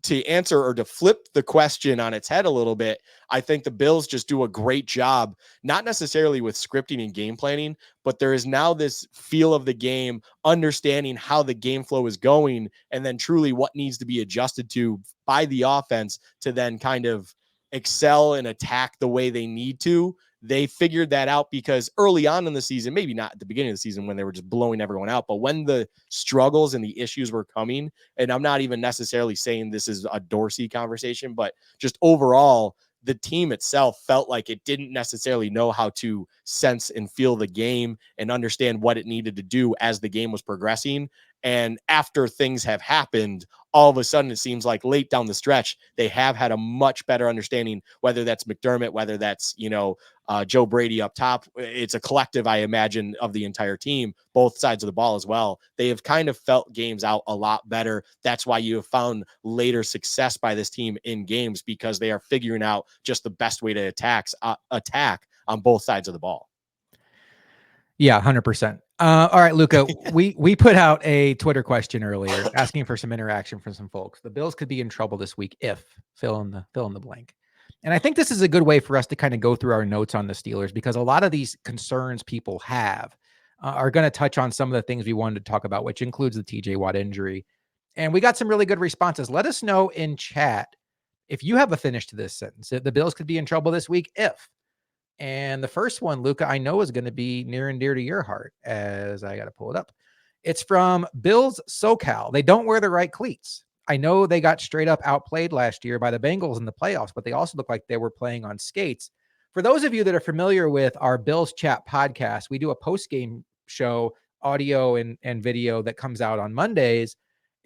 to answer, or to flip the question on its head a little bit, I think the Bills just do a great job, not necessarily with scripting and game planning, but there is now this feel of the game, understanding how the game flow is going, and then truly what needs to be adjusted to by the offense to then kind of excel and attack the way they need to. They figured that out because early on in the season, maybe not at the beginning of the season when they were just blowing everyone out, but when the struggles and the issues were coming, and I'm not even necessarily saying this is a Dorsey conversation, but just overall, the team itself felt like it didn't necessarily know how to sense and feel the game and understand what it needed to do as the game was progressing. And after things have happened, all of a sudden, it seems like late down the stretch, they have had a much better understanding, whether that's McDermott, whether that's, Joe Brady up top. It's a collective, I imagine, of the entire team, both sides of the ball as well. They have kind of felt games out a lot better. That's why you have found later success by this team in games, because they are figuring out just the best way to attack on both sides of the ball.
Yeah, 100%. All right, Luka, we put out a Twitter question earlier asking for some interaction from some folks. The Bills could be in trouble this week if fill in the blank. And I think this is a good way for us to kind of go through our notes on the Steelers, because a lot of these concerns people have are going to touch on some of the things we wanted to talk about, which includes the TJ Watt injury. And we got some really good responses. Let us know in chat if you have a finish to this sentence. The Bills could be in trouble this week if. And the first one, Luka, I know is going to be near and dear to your heart, as I got to pull it up. It's from Bills SoCal. They don't wear the right cleats. I know they got straight up outplayed last year by the Bengals in the playoffs, but they also look like they were playing on skates. For those of you that are familiar with our Bills Chat podcast, we do a post-game show, audio and video, that comes out on Mondays.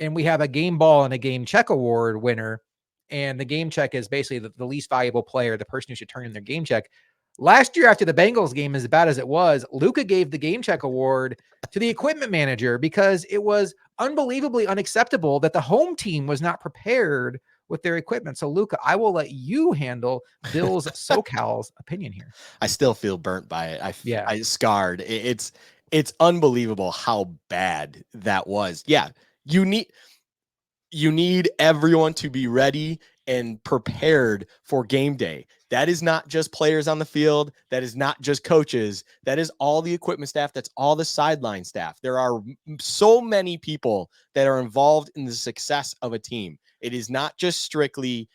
And we have a game ball and a game check award winner. And the game check is basically the least valuable player, the person who should turn in their game check. Last year, after the Bengals game, as bad as it was, Luka gave the game check award to the equipment manager because it was unbelievably unacceptable that the home team was not prepared with their equipment. So, Luka, I will let you handle Bill's SoCal's opinion here.
I still feel burnt by it. I scarred. It's unbelievable how bad that was. Yeah, you need everyone to be ready and prepared for game day. That is not just players on the field. That is not just coaches. That is all the equipment staff. That's all the sideline staff. There are so many people that are involved in the success of a team. It is not just strictly,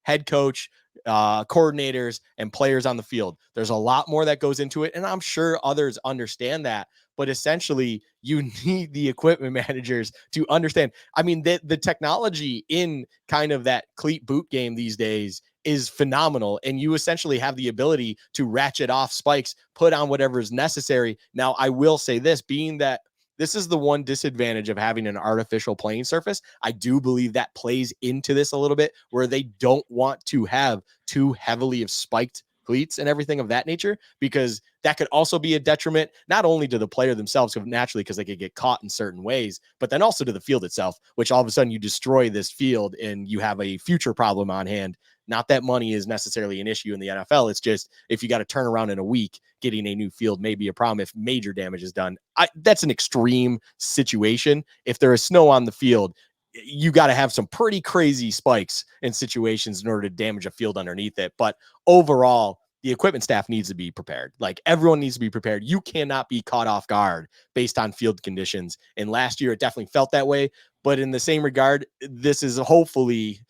head coach, coordinators, and players on the field. There's a lot more that goes into it, and I'm sure others understand that. But essentially, you need the equipment managers to understand. I mean, the technology in kind of that cleat boot game these days is phenomenal, and you essentially have the ability to ratchet off spikes, put on whatever is necessary. Now, I will say this, being that this is the one disadvantage of having an artificial playing surface, I do believe that plays into this a little bit, where they don't want to have too heavily of spiked cleats and everything of that nature, because that could also be a detriment, not only to the player themselves, naturally, because they could get caught in certain ways, but then also to the field itself, which all of a sudden you destroy this field and you have a future problem on hand. Not that money is necessarily an issue in the NFL. It's just, if you got to turn around in a week, getting a new field may be a problem if major damage is done. That's an extreme situation. If there is snow on the field, you got to have some pretty crazy spikes in situations in order to damage a field underneath it. But overall, the equipment staff needs to be prepared. Like, everyone needs to be prepared. You cannot be caught off guard based on field conditions. And last year, it definitely felt that way. But in the same regard, this is hopefully,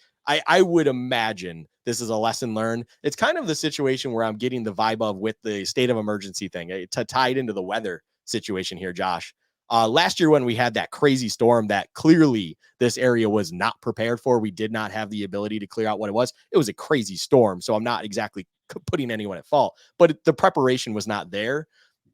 I would imagine this is a lesson learned. It's kind of the situation where I'm getting the vibe of with the state of emergency thing, to tie it into the weather situation here, Josh. Last year, when we had that crazy storm that clearly this area was not prepared for, we did not have the ability to clear out what it was. It was a crazy storm, so I'm not exactly putting anyone at fault, but the preparation was not there.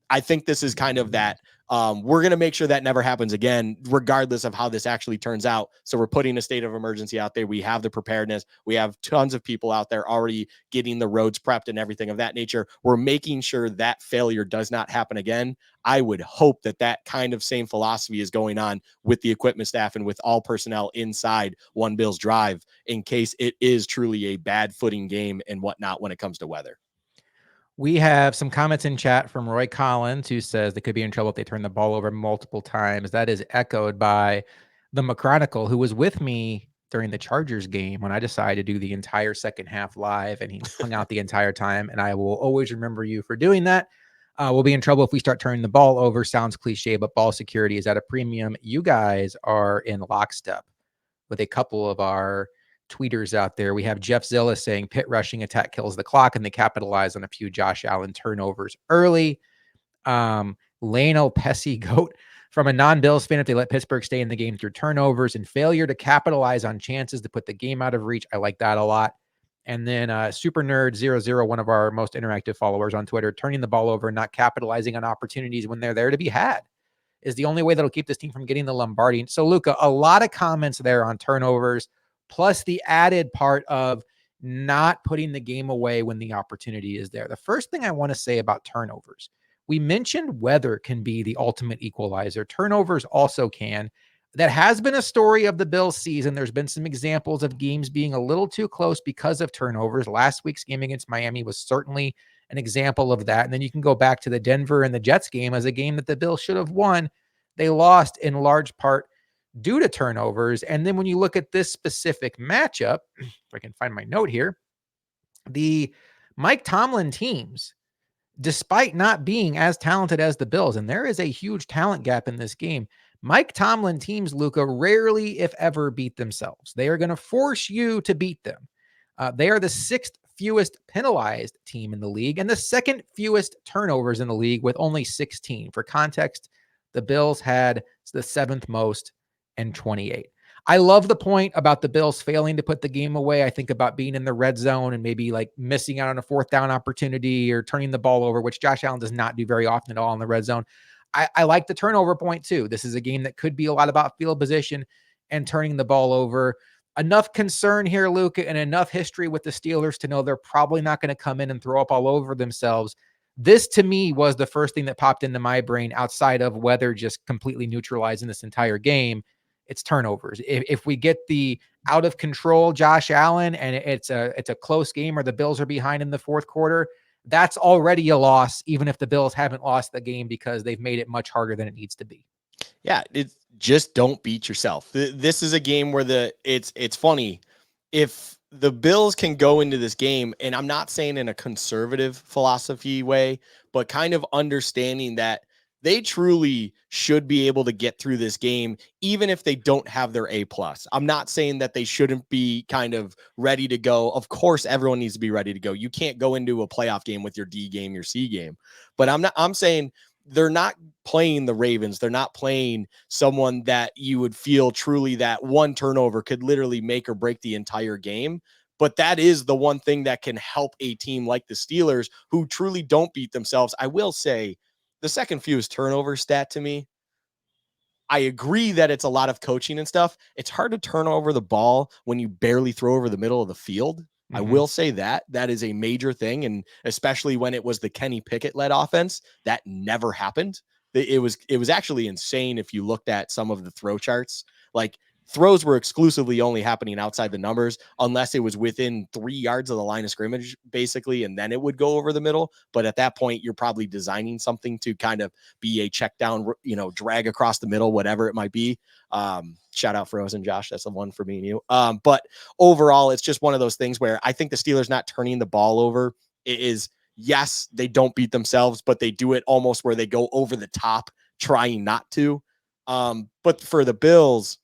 I think this is kind of that. We're going to make sure that never happens again, regardless of how this actually turns out. So we're putting a state of emergency out there. We have the preparedness. We have tons of people out there already getting the roads prepped and everything of that nature. We're making sure that failure does not happen again. I would hope that that kind of same philosophy is going on with the equipment staff and with all personnel inside One Bills Drive, in case it is truly a bad footing game and whatnot when it comes to weather.
We have some comments in chat from Roy Collins, who says they could be in trouble if they turn the ball over multiple times. That is echoed by the McChronicle, who was with me during the Chargers game when I decided to do the entire second half live, and he hung out the entire time. And I will always remember you for doing that. We'll be in trouble if we start turning the ball over. Sounds cliche, but ball security is at a premium. You guys are in lockstep with a couple of our tweeters out there. We have Jeff Zilla saying pit rushing attack kills the clock, and they capitalize on a few Josh Allen turnovers early. Lano Pesci Goat, from a non-Bills fan, if they let Pittsburgh stay in the game through turnovers and failure to capitalize on chances to put the game out of reach. I like that a lot. And then Super Nerd 00, one of our most interactive followers on Twitter, turning the ball over and not capitalizing on opportunities when they're there to be had is the only way that'll keep this team from getting the Lombardi. So, Luka, a lot of comments there on turnovers, plus the added part of not putting the game away when the opportunity is there. The first thing I want to say about turnovers, we mentioned weather can be the ultimate equalizer. Turnovers also can. That has been a story of the Bills season. There's been some examples of games being a little too close because of turnovers. Last week's game against Miami was certainly an example of that. And then you can go back to the Denver and the Jets game as a game that the Bills should have won. They lost in large part due to turnovers. And then when you look at this specific matchup, if I can find my note here, the Mike Tomlin teams, despite not being as talented as the Bills, and there is a huge talent gap in this game, Mike Tomlin teams, Luka, rarely, if ever, beat themselves. They are going to force you to beat them. They are the sixth fewest penalized team in the league and the second fewest turnovers in the league with only 16. For context, the Bills had the seventh most and 28. I love the point about the Bills failing to put the game away. I think about being in the red zone and maybe like missing out on a fourth down opportunity or turning the ball over, which Josh Allen does not do very often at all in the red zone. I like the turnover point too. This is a game that could be a lot about field position and turning the ball over. Enough concern here, Luka, and enough history with the Steelers to know they're probably not going to come in and throw up all over themselves. This, to me, was the first thing that popped into my brain outside of weather just completely neutralizing this entire game. It's turnovers. If we get the out of control Josh Allen and it's a close game or the Bills are behind in the fourth quarter, that's already a loss, even if the Bills haven't lost the game because they've made it much harder than it needs to be.
Yeah, it's just don't beat yourself. This is a game where it's funny. If the Bills can go into this game, and I'm not saying in a conservative philosophy way, but kind of understanding that they truly should be able to get through this game, even if they don't have their A+. I'm not saying that they shouldn't be kind of ready to go. Of course, everyone needs to be ready to go. You can't go into a playoff game with your D game, your C game. But I'm saying they're not playing the Ravens. They're not playing someone that you would feel truly that one turnover could literally make or break the entire game. But that is the one thing that can help a team like the Steelers, who truly don't beat themselves. I will say the second fewest turnover stat to me, I agree that it's a lot of coaching and stuff. It's hard to turn over the ball when you barely throw over the middle of the field. I will say that is a major thing. And especially when it was the Kenny Pickett led offense, that never happened. It was actually insane. If you looked at some of the throw charts, like throws were exclusively only happening outside the numbers unless it was within 3 yards of the line of scrimmage, basically, and then it would go over the middle. But at that point, you're probably designing something to kind of be a check down, drag across the middle, whatever it might be. Shout out Frozen Josh. That's the one for me and you. But overall, it's just one of those things where I think the Steelers not turning the ball over is, yes, they don't beat themselves, but they do it almost where they go over the top trying not to. But for the Bills,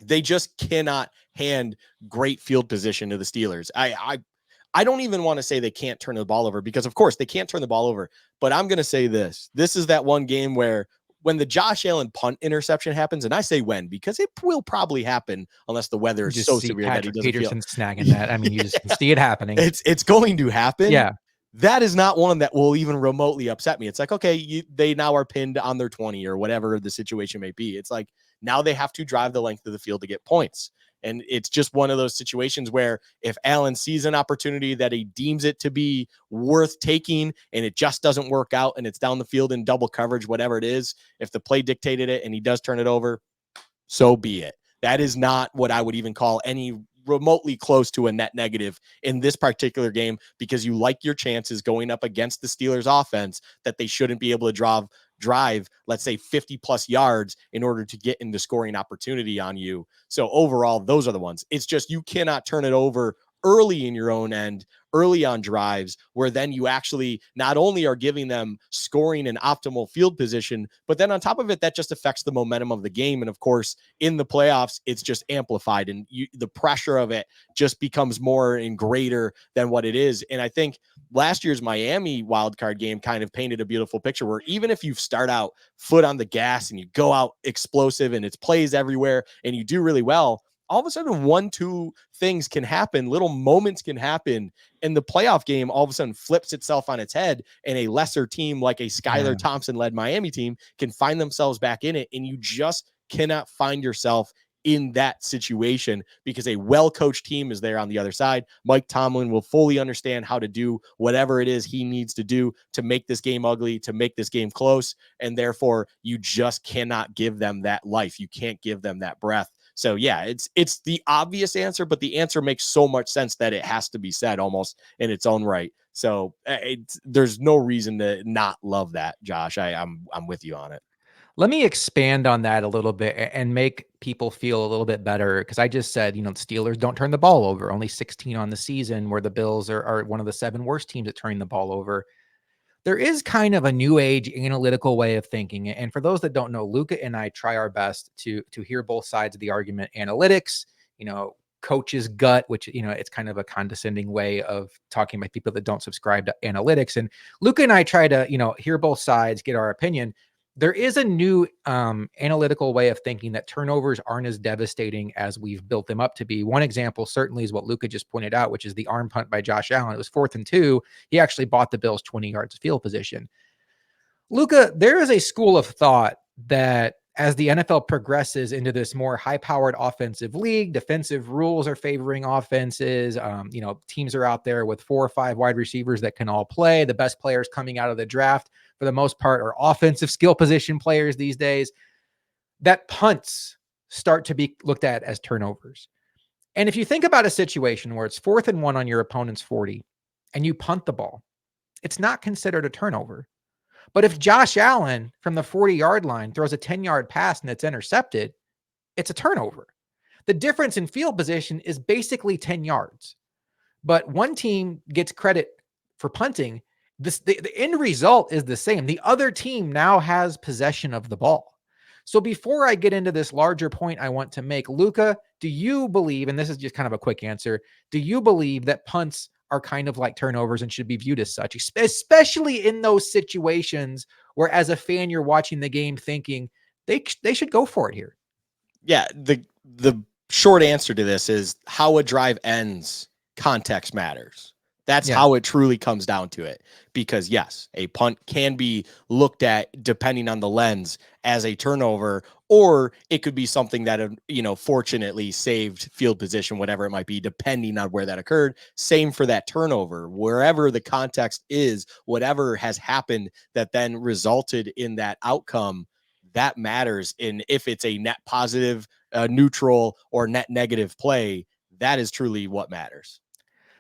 they just cannot hand great field position to the Steelers. I don't even want to say they can't turn the ball over, because of course they can't turn the ball over, but I'm going to say this. This is that one game where when the Josh Allen punt interception happens, and I say when, because it will probably happen unless the weather is so severe that he doesn't
Peterson snagging that. I mean, you just can see it happening.
It's going to happen.
Yeah.
That is not one that will even remotely upset me. It's like, okay, they now are pinned on their 20 or whatever the situation may be. It's like, now they have to drive the length of the field to get points. And it's just one of those situations where if Allen sees an opportunity that he deems it to be worth taking and it just doesn't work out and it's down the field in double coverage, whatever it is, if the play dictated it and he does turn it over, so be it. That is not what I would even call any remotely close to a net negative in this particular game, because you like your chances going up against the Steelers offense that they shouldn't be able to drive, let's say 50 plus yards in order to get into scoring opportunity on you. So overall, those are the ones. It's just, you cannot turn it over early in your own end, early on drives, where then you actually not only are giving them scoring and optimal field position, but then on top of it, that just affects the momentum of the game. And of course, in the playoffs, it's just amplified, and the pressure of it just becomes more and greater than what it is. And I think last year's Miami wildcard game kind of painted a beautiful picture where even if you start out foot on the gas and you go out explosive and it's plays everywhere and you do really well, all of a sudden 1-2 things can happen, little moments can happen, and the playoff game all of a sudden flips itself on its head, and a lesser team like a Skylar Thompson led Miami team can find themselves back in it, and you just cannot find yourself in that situation because a well-coached team is there on the other side. Mike Tomlin will fully understand how to do whatever it is he needs to do to make this game ugly, to make this game close, and therefore you just cannot give them that life. You can't give them that breath. So yeah, it's the obvious answer, but the answer makes so much sense that it has to be said almost in its own right. So there's no reason to not love that, Josh. I'm with you on it.
Let me expand on that a little bit and make people feel a little bit better, because I just said, the Steelers don't turn the ball over. Only 16 on the season, where the Bills are one of the 7 worst teams at turning the ball over. There is kind of a new age analytical way of thinking. And for those that don't know, Luka and I try our best to hear both sides of the argument. Analytics, coach's gut, which, it's kind of a condescending way of talking about people that don't subscribe to analytics. And Luka and I try to, hear both sides, get our opinion. There is a new analytical way of thinking that turnovers aren't as devastating as we've built them up to be. One example certainly is what Luka just pointed out, which is the arm punt by Josh Allen. It was 4th and 2. He actually bought the Bills 20 yards of field position. Luka, there is a school of thought that as the NFL progresses into this more high-powered offensive league, defensive rules are favoring offenses. Teams are out there with 4 or 5 wide receivers that can all play. The best players coming out of the draft, for the most part, are offensive skill position players these days. That punts start to be looked at as turnovers. And if you think about a situation where it's 4th and 1 on your opponent's 40 and you punt the ball, it's not considered a turnover. But if Josh Allen from the 40-yard line throws a 10-yard pass and it's intercepted, it's a turnover. The difference in field position is basically 10 yards. But one team gets credit for punting the end result is the same. The other team now has possession of the ball. So before I get into this larger point I want to make, Luka, do you believe, and this is just kind of a quick answer, do you believe that punts are kind of like turnovers and should be viewed as such, especially in those situations where as a fan you're watching the game thinking they should go for it here?
Yeah, the short answer to this is how a drive ends, context matters. That's
Yeah.
how it truly comes down to it. Because yes, a punt can be looked at depending on the lens as a turnover, or it could be something that, fortunately saved field position, whatever it might be, depending on where that occurred. Same for that turnover, wherever the context is, whatever has happened that then resulted in that outcome, that matters. And if it's a net positive, neutral, or net negative play, that is truly what matters.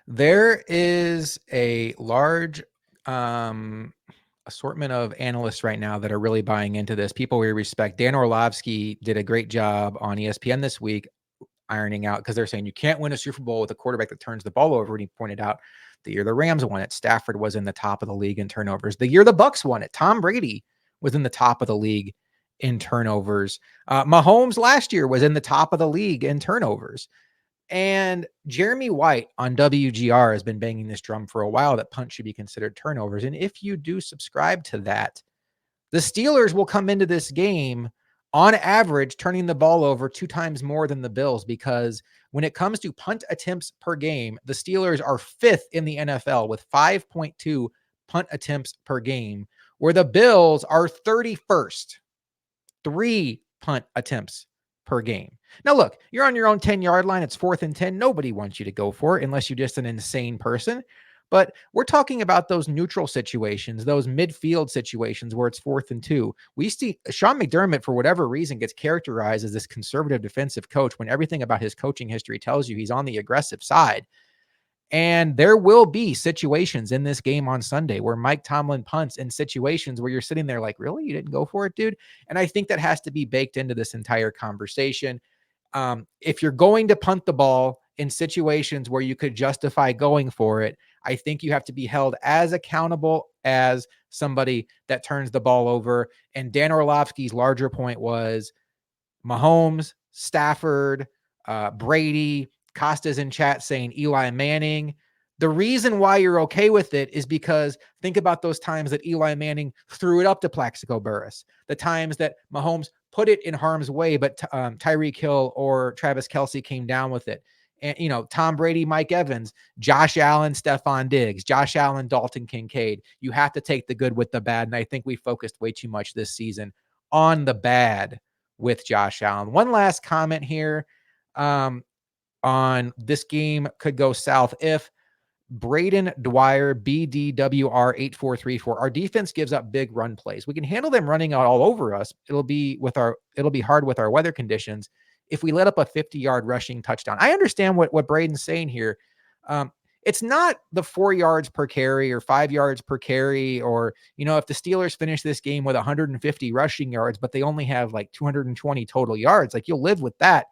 There is a large assortment of analysts right now that are really buying into this. People we respect. Dan Orlovsky did a great job on ESPN this week ironing out, because they're saying you can't win a Super Bowl with a quarterback that turns the ball over. And he pointed out the year the Rams won it, Stafford was in the top of the league in turnovers. The year the Bucks won it, Tom Brady was in the top of the league in turnovers. Mahomes last year was in the top of the league in turnovers. And Jeremy White on WGR has been banging this drum for a while that punts should be considered turnovers. And if you do subscribe to that, the Steelers will come into this game on average turning the ball over 2 times more than the Bills, because when it comes to punt attempts per game, the Steelers are 5th in the NFL with 5.2 punt attempts per game, where the Bills are 31st, 3 punt attempts per game. Now, look, you're on your own 10-yard line. It's 4th and 10. Nobody wants you to go for it unless you're just an insane person. But we're talking about those neutral situations, those midfield situations where it's 4th and 2. We see Sean McDermott, for whatever reason, gets characterized as this conservative defensive coach when everything about his coaching history tells you he's on the aggressive side. And there will be situations in this game on Sunday where Mike Tomlin punts in situations where you're sitting there like, really? You didn't go for it, dude? And I think that has to be baked into this entire conversation. If you're going to punt the ball in situations where you could justify going for it, I think you have to be held as accountable as somebody that turns the ball over. And Dan Orlovsky's larger point was Mahomes, Stafford, Brady, Costa's in chat saying Eli Manning. The reason why you're okay with it is because think about those times that Eli Manning threw it up to Plaxico Burress, the times that Mahomes put it in harm's way, but Tyreek Hill or Travis Kelce came down with it. And, Tom Brady, Mike Evans, Josh Allen, Stephon Diggs, Josh Allen, Dalton Kincaid. You have to take the good with the bad. And I think we focused way too much this season on the bad with Josh Allen. One last comment here on this game could go south if Braden Dwyer, BDWR8434. Our defense gives up big run plays. We can handle them running out all over us. It'll be hard with our weather conditions if we let up a 50-yard rushing touchdown. I understand what Braden's saying here. It's not the 4 yards per carry or 5 yards per carry, or, if the Steelers finish this game with 150 rushing yards, but they only have like 220 total yards, like you'll live with that.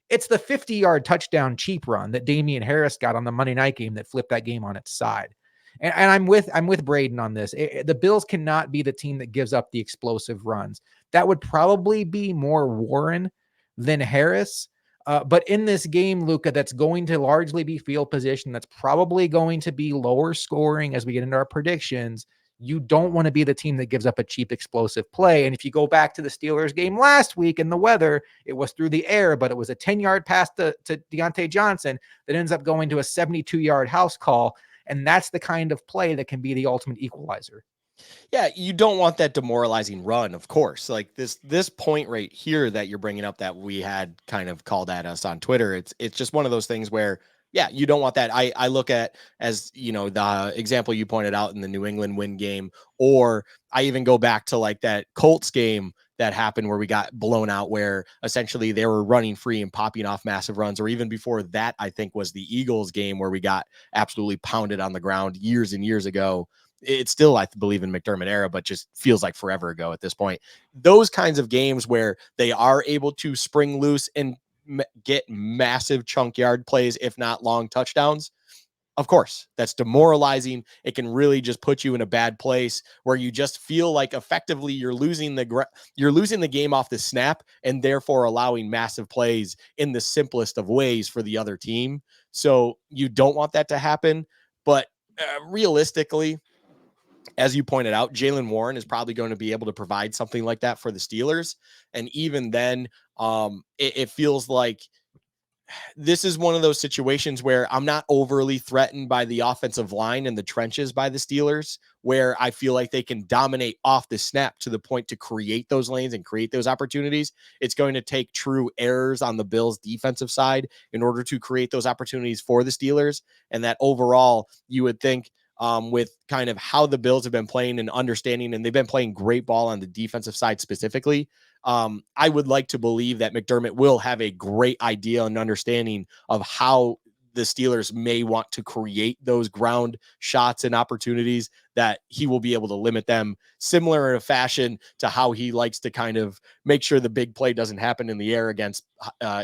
It's the 50-yard touchdown cheap run that Damian Harris got on the Monday night game that flipped that game on its side. And I'm with Braden on this. The Bills cannot be the team that gives up the explosive runs. That would probably be more Warren than Harris. But in this game, Luka, that's going to largely be field position, that's probably going to be lower scoring as we get into our predictions. You don't want to be the team that gives up a cheap explosive play. And if you go back to the Steelers game last week in the weather, it was through the air, but it was a 10-yard pass to Deontay Johnson that ends up going to a 72-yard house call. And that's the kind of play that can be the ultimate equalizer.
Yeah, you don't want that demoralizing run, of course. Like this point right here that you're bringing up that we had kind of called at us on Twitter. It's just one of those things where, yeah, you don't want that. I look at as, the example you pointed out in the New England win game, or I even go back to like that Colts game that happened where we got blown out, where essentially they were running free and popping off massive runs, or even before that, I think was the Eagles game where we got absolutely pounded on the ground years and years ago. It's still, I believe, in McDermott era, but just feels like forever ago at this point. Those kinds of games where they are able to spring loose and get massive chunk yard plays, if not long touchdowns, Of course, that's demoralizing. It can really just put you in a bad place where you just feel like effectively you're losing the game off the snap, and therefore allowing massive plays in the simplest of ways for the other team. So you don't want that to happen. But realistically, as you pointed out, Jaylen Warren is probably going to be able to provide something like that for the Steelers. And even then, it feels like this is one of those situations where I'm not overly threatened by the offensive line and the trenches by the Steelers, where I feel like they can dominate off the snap to the point to create those lanes and create those opportunities. It's going to take true errors on the Bills' defensive side in order to create those opportunities for the Steelers. And that overall, you would think, with kind of how the Bills have been playing and understanding, and they've been playing great ball on the defensive side specifically. I would like to believe that McDermott will have a great idea and understanding of how the Steelers may want to create those ground shots and opportunities, that he will be able to limit them, similar in a fashion to how he likes to kind of make sure the big play doesn't happen in the air against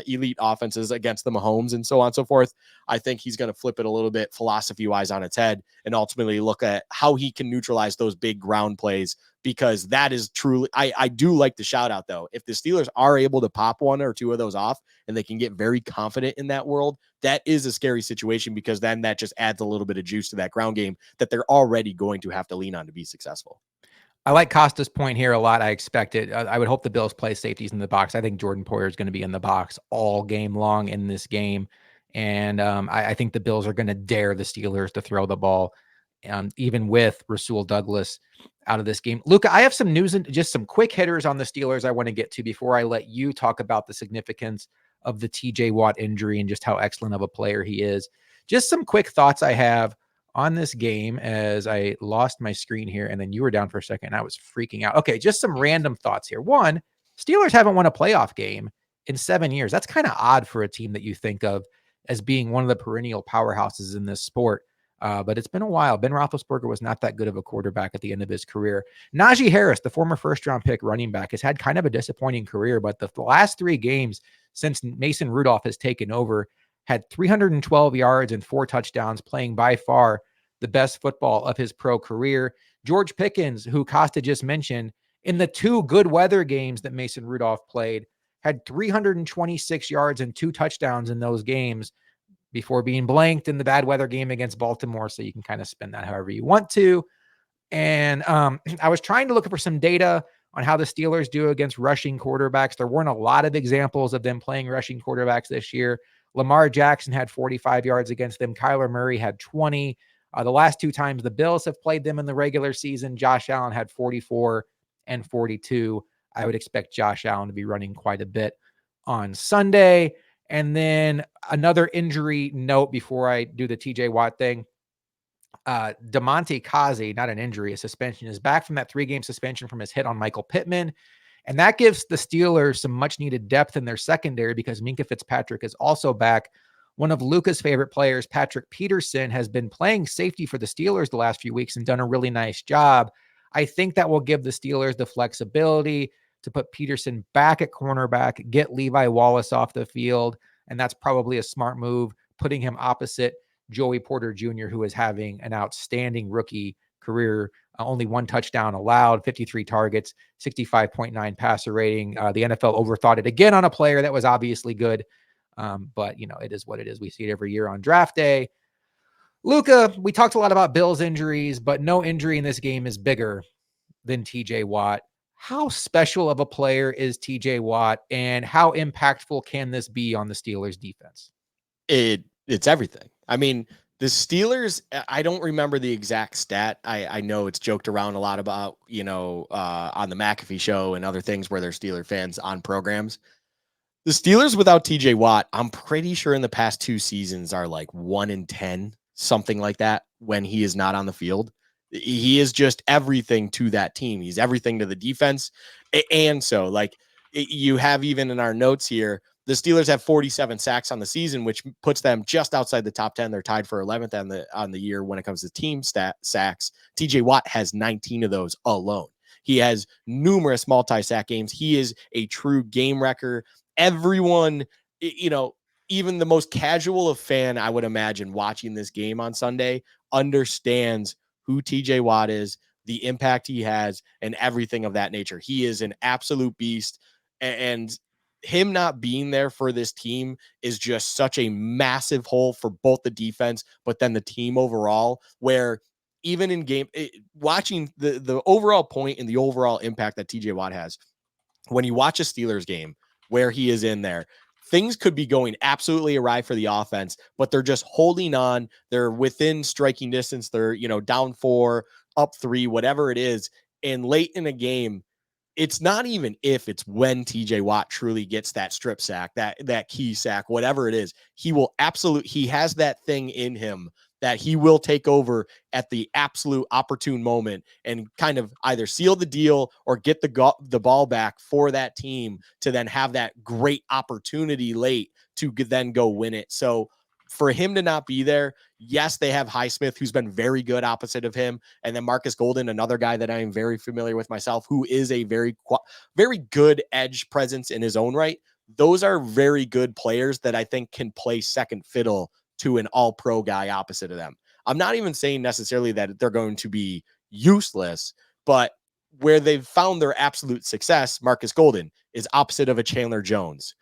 elite offenses, against the Mahomes and so on and so forth. I think he's going to flip it a little bit philosophy-wise on its head and ultimately look at how he can neutralize those big ground plays, because that is truly, I do like the shout out though. If the Steelers are able to pop one or two of those off and they can get very confident in that world, that is a scary situation, because then that just adds a little bit of juice to that ground game that they're already going to have to lean on to be successful.
I like Costa's point here a lot. I expect it. I would hope the Bills play safeties in the box. I think Jordan Poyer is going to be in the box all game long in this game. And I think the Bills are going to dare the Steelers to throw the ball, even with Rasul Douglas out of this game. Luka, I have some news and just some quick hitters on the Steelers I want to get to before I let you talk about the significance of the TJ Watt injury and just how excellent of a player he is. Just some quick thoughts I have on this game as I lost my screen here, and then you were down for a second. And I was freaking out. Okay, just some random thoughts here. One, Steelers haven't won a playoff game in 7 years. That's kind of odd for a team that you think of as being one of the perennial powerhouses in this sport. But it's been a while. Ben Roethlisberger was not that good of a quarterback at the end of his career. Najee Harris, the former first-round pick running back, has had kind of a disappointing career, but the last 3 games since Mason Rudolph has taken over had 312 yards and 4 touchdowns, playing by far the best football of his pro career. George Pickens, who Costa just mentioned, in the 2 good weather games that Mason Rudolph played, had 326 yards and 2 touchdowns in those games before being blanked in the bad weather game against Baltimore. So you can kind of spin that however you want to. And I was trying to look for some data on how the Steelers do against rushing quarterbacks. There weren't a lot of examples of them playing rushing quarterbacks this year. Lamar Jackson had 45 yards against them. Kyler Murray had 20. The last 2 times the Bills have played them in the regular season, Josh Allen had 44 and 42. I would expect Josh Allen to be running quite a bit on Sunday. And then another injury note before I do the TJ Watt thing. Damontae Kazee, not an injury, a suspension, is back from that 3-game suspension from his hit on Michael Pittman. And that gives the Steelers some much needed depth in their secondary, because Minkah Fitzpatrick is also back. One of Luka's favorite players, Patrick Peterson, has been playing safety for the Steelers the last few weeks and done a really nice job. I think that will give the Steelers the flexibility to put Peterson back at cornerback, get Levi Wallace off the field. And that's probably a smart move, putting him opposite Joey Porter Jr., who is having an outstanding rookie career. Only 1 touchdown allowed, 53 targets, 65.9 passer rating. The NFL overthought it again on a player that was obviously good. But, it is what it is. We see it every year on draft day. Luka, we talked a lot about Bills injuries, but no injury in this game is bigger than TJ Watt. How special of a player is TJ Watt, and how impactful can this be on the Steelers defense?
It's everything. I mean, the Steelers, I don't remember the exact stat. I know it's joked around a lot about, on the McAfee show and other things where they're Steeler fans on programs. The Steelers without TJ Watt, I'm pretty sure in the past 2 seasons are like 1-10, something like that, when he is not on the field. He is just everything to that team. He's everything to the defense. And so, you have, even in our notes here, the Steelers have 47 sacks on the season, which puts them just outside the top 10. They're tied for 11th on the year when it comes to team sacks. TJ Watt has 19 of those alone. He has numerous multi-sack games. He is a true game wrecker. Everyone, even the most casual of fan, I would imagine, watching this game on Sunday understands who TJ Watt is, the impact he has, and everything of that nature. He is an absolute beast. And him not being there for this team is just such a massive hole for both the defense, but then the team overall, where even in game, watching the overall point and the overall impact that TJ Watt has, when you watch a Steelers game where he is in there, things could be going absolutely awry for the offense, but they're just holding on. They're within striking distance. They're, down 4, up 3, whatever it is. And late in a game, it's not even if, it's when TJ Watt truly gets that strip sack, that key sack, whatever it is. He has that thing in him that he will take over at the absolute opportune moment and kind of either seal the deal or get the ball back for that team to then have that great opportunity late to then go win it. So for him to not be there, yes, they have Highsmith, who's been very good opposite of him. And then Marcus Golden, another guy that I am very familiar with myself, who is a very good edge presence in his own right. Those are very good players that I think can play second fiddle to an all-pro guy opposite of them. I'm not even saying necessarily that they're going to be useless, but where they've found their absolute success, Marcus Golden is opposite of a Chandler Jones.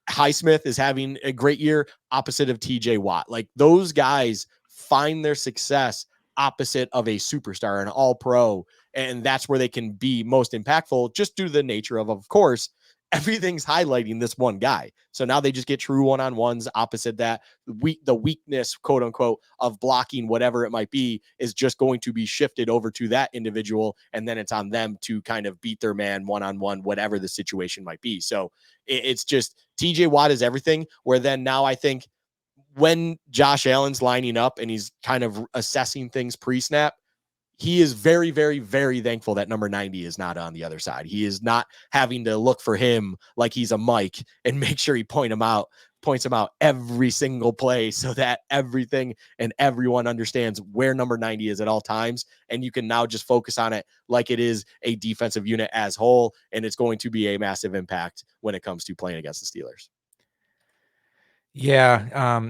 Highsmith is having a great year opposite of TJ Watt. Like, those guys find their success opposite of a superstar, an all-pro, and that's where they can be most impactful, just due to the nature of course, everything's highlighting this one guy. So now they just get true one-on-ones opposite that. The weakness, quote unquote, of blocking, whatever it might be, is just going to be shifted over to that individual. And then it's on them to kind of beat their man one-on-one, whatever the situation might be. So it's just TJ Watt is everything, where then now I think when Josh Allen's lining up and he's kind of assessing things pre-snap, he is very, very, very thankful that number 90 is not on the other side. He is not having to look for him like he's a Mike and make sure he points him out every single play, so that everything and everyone understands where number 90 is at all times. And you can now just focus on it like it is a defensive unit as whole. And it's going to be a massive impact when it comes to playing against the Steelers.
Yeah,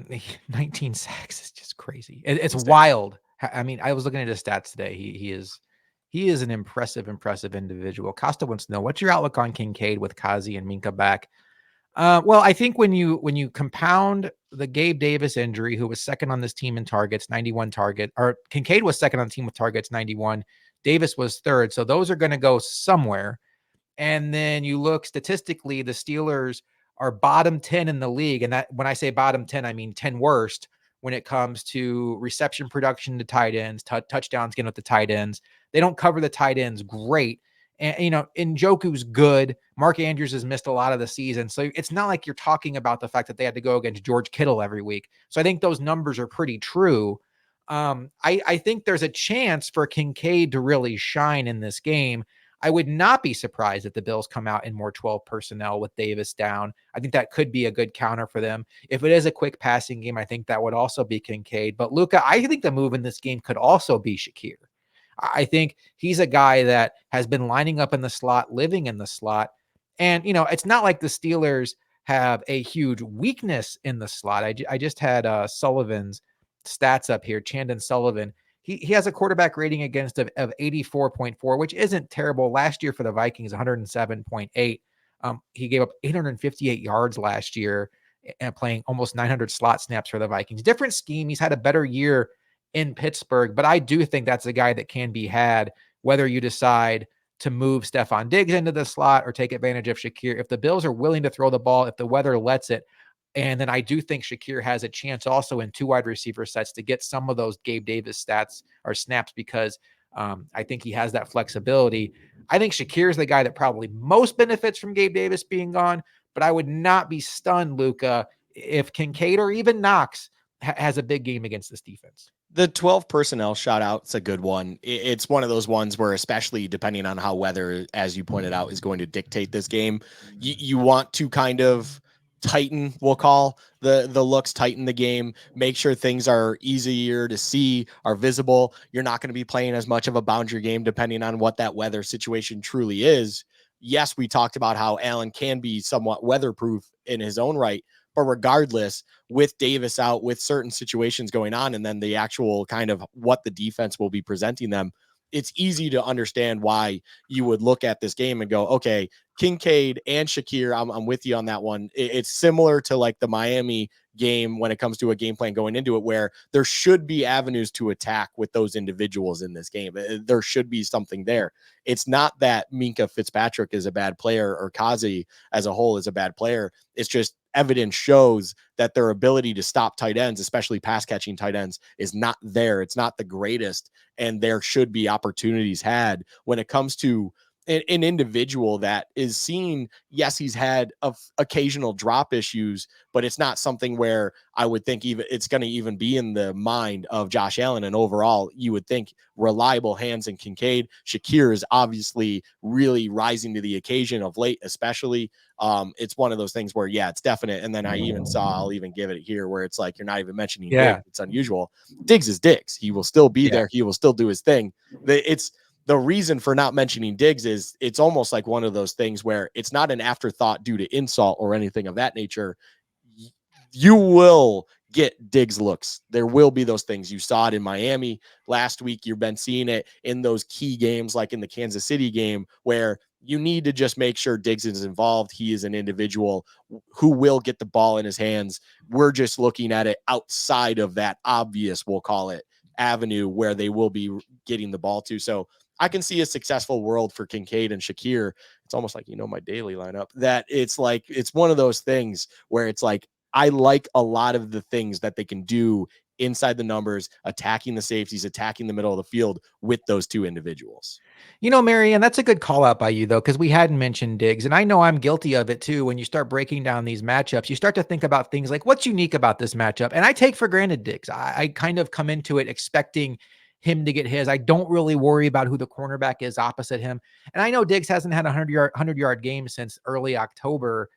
19 sacks is just crazy. It's
Insane.
wild. I mean, I was looking at his stats today. He is an impressive individual. Costa wants to know, what's your outlook on Kincaid with Kazi and Minka back? Well, I think when you compound the Gabe Davis injury, who was second on this team in targets, 91 target, or Kincaid was second on the team with targets, 91. Davis was third. So those are going to go somewhere. And then you look statistically, the Steelers are bottom 10 in the league. And that, when I say bottom 10, I mean 10 worst when it comes to reception production to tight ends, touchdowns getting with the tight ends. They don't cover the tight ends great. And, Njoku's good. Mark Andrews has missed a lot of the season. So it's not like you're talking about the fact that they had to go against George Kittle every week. So I think those numbers are pretty true. I think there's a chance for Kincaid to really shine in this game. I would not be surprised if the Bills come out in more 12 personnel with Davis down. I think that could be a good counter for them. If it is a quick passing game, I think that would also be Kincaid. But Luka, I think the move in this game could also be Shakir. I think he's a guy that has been lining up in the slot, living in the slot. And, it's not like the Steelers have a huge weakness in the slot. I just had Sullivan's stats up here, Chandon Sullivan. He has a quarterback rating against of 84.4, which isn't terrible. Last year for the Vikings, 107.8. He gave up 858 yards last year and playing almost 900 slot snaps for the Vikings. Different scheme. He's had a better year in Pittsburgh, but I do think that's a guy that can be had, whether you decide to move Stephon Diggs into the slot or take advantage of Shakir. If the Bills are willing to throw the ball, if the weather lets it, and then I do think Shakir has a chance also in 2 wide receiver sets to get some of those Gabe Davis stats or snaps, because I think he has that flexibility. I think Shakir is the guy that probably most benefits from Gabe Davis being gone, but I would not be stunned, Luka, if Kincaid or even Knox has a big game against this defense.
The 12 personnel shout out, it's a good one. It's one of those ones where, especially depending on how weather, as you pointed out, is going to dictate this game, you want to kind of tighten, we'll call the looks, tighten the game, make sure things are easier to see, are visible. You're not going to be playing as much of a boundary game depending on what that weather situation truly is. Yes, we talked about how Allen can be somewhat weatherproof in his own right, But regardless, with Davis out, with certain situations going on, and then the actual kind of what the defense will be presenting them, it's easy to understand why you would look at this game and go, okay, Kincaid and Shakir, I'm with you on that one. It's similar to like the Miami game when it comes to a game plan going into it, where there should be avenues to attack with those individuals in this game. There should be something there. It's not that Minka Fitzpatrick is a bad player or Kazi as a whole is a bad player. It's just evidence shows that their ability to stop tight ends, especially pass catching tight ends, is not there. It's not the greatest. And there should be opportunities had when it comes to an individual that is seen. Yes, he's had occasional drop issues, but it's not something where I would think even it's going to even be in the mind of Josh Allen. And overall, you would think reliable hands in Kincaid. Shakir is obviously really rising to the occasion of late, especially. It's one of those things where, yeah, it's definite. And then I'll even give it here where it's like, you're not even mentioning Diggs. It's unusual. Diggs is Diggs. He will still be there. He will still do his thing. It's the reason for not mentioning Diggs is it's almost like one of those things where it's not an afterthought due to insult or anything of that nature. You will get Diggs looks. There will be those things. You saw it in Miami last week. You've been seeing it in those key games, like in the Kansas City game, where you need to just make sure Diggs is involved. He is an individual who will get the ball in his hands. We're just looking at it outside of that obvious, we'll call it, avenue where they will be getting the ball to. So I can see a successful world for Kincaid and Shakir. It's almost like, my daily lineup, that it's like, it's one of those things where it's like, I like a lot of the things that they can do inside the numbers, attacking the safeties, attacking the middle of the field with those two individuals.
Marianne, that's a good call out by you, though, because we hadn't mentioned Diggs. And I know I'm guilty of it, too. When you start breaking down these matchups, you start to think about things like what's unique about this matchup. And I take for granted Diggs. I kind of come into it expecting him to get his. I don't really worry about who the cornerback is opposite him. And I know Diggs hasn't had a 100-yard game since early October.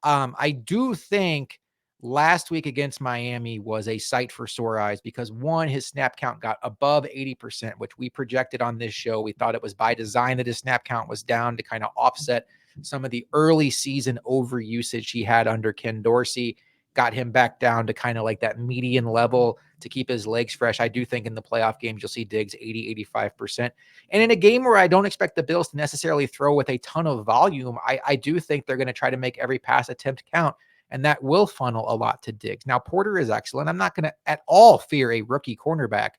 I do think last week against Miami was a sight for sore eyes because, one, his snap count got above 80%, which we projected on this show. We thought it was by design that his snap count was down to kind of offset some of the early season overusage he had under Ken Dorsey, got him back down to kind of like that median level to keep his legs fresh. I do think in the playoff games, you'll see Diggs 80-85%. And in a game where I don't expect the Bills to necessarily throw with a ton of volume, I do think they're going to try to make every pass attempt count. And that will funnel a lot to Diggs. Now, Porter is excellent. I'm not going to at all fear a rookie cornerback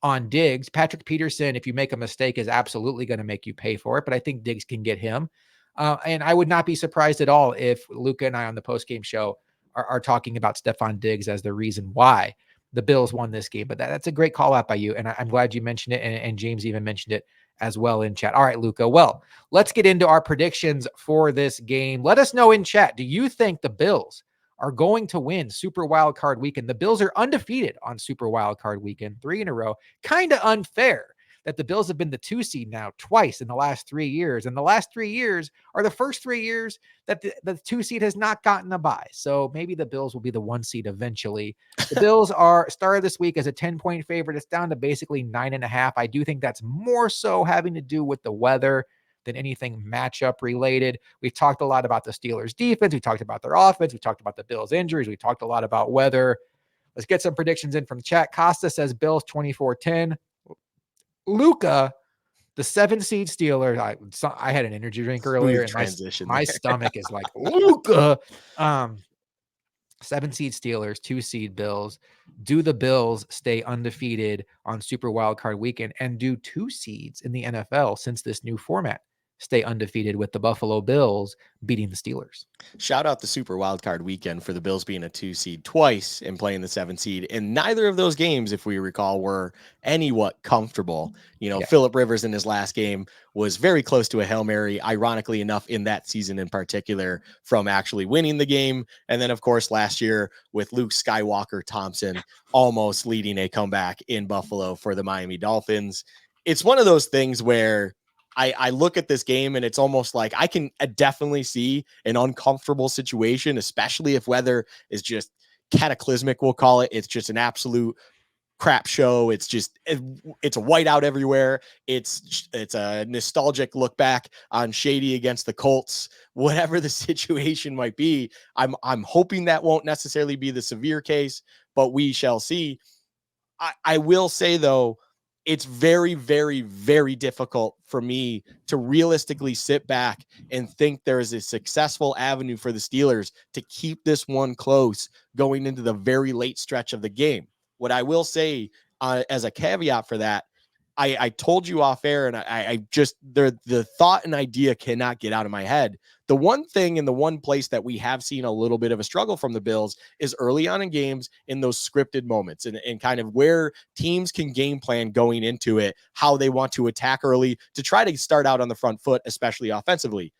on Diggs. Patrick Peterson, if you make a mistake, is absolutely going to make you pay for it. But I think Diggs can get him. And I would not be surprised at all if Luka and I on the postgame show are talking about Stephon Diggs as the reason why the Bills won this game. But that's a great call out by you. And I'm glad you mentioned it. And James even mentioned it as well in chat. All right, Luka. Well, let's get into our predictions for this game. Let us know in chat. Do you think the Bills are going to win Super Wild Card Weekend? The Bills are undefeated on Super Wild Card Weekend, 3 in a row. Kind of unfair that the Bills have been the 2 seed now twice in the last 3 years. And the last 3 years are the first 3 years that the 2 seed has not gotten a bye. So maybe the Bills will be the 1 seed eventually. The Bills are started this week as a 10-point favorite. It's down to basically 9.5. I do think that's more so having to do with the weather than anything matchup related. We've talked a lot about the Steelers defense. We talked about their offense. We talked about the Bills injuries. We talked a lot about weather. Let's get some predictions in from chat. Costa says Bills 24-10. Luka, the 7 seed Steelers. I had an energy drink earlier, and my stomach is like, Luka. 7 seed Steelers, 2 seed Bills. Do the Bills stay undefeated on Super Wild Card Weekend? And do 2 seeds in the NFL, since this new format, stay undefeated with the Buffalo Bills beating the Steelers?
Shout out the Super Wildcard Weekend for the Bills being a 2 seed twice and playing the 7 seed. And neither of those games, if we recall, were anywhat comfortable. Phillip Rivers in his last game was very close to a Hail Mary, ironically enough, in that season in particular, from actually winning the game. And then, of course, last year with Luke Skywalker Thompson almost leading a comeback in Buffalo for the Miami Dolphins. It's one of those things where I look at this game and it's almost like I can definitely see an uncomfortable situation, especially if weather is just cataclysmic, we'll call it. It's just an absolute crap show. It's a whiteout everywhere. It's a nostalgic look back on Shady against the Colts whatever the situation might be. I'm hoping that won't necessarily be the severe case, but we shall see. I will say though, it's very, very, very difficult for me to realistically sit back and think there is a successful avenue for the Steelers to keep this one close going into the very late stretch of the game. What I will say as a caveat for that, I told you off air, and I just the thought and idea cannot get out of my head. The one thing and the one place that we have seen a little bit of a struggle from the Bills is early on in games in those scripted moments and kind of where teams can game plan going into it, how they want to attack early to try to start out on the front foot, especially offensively.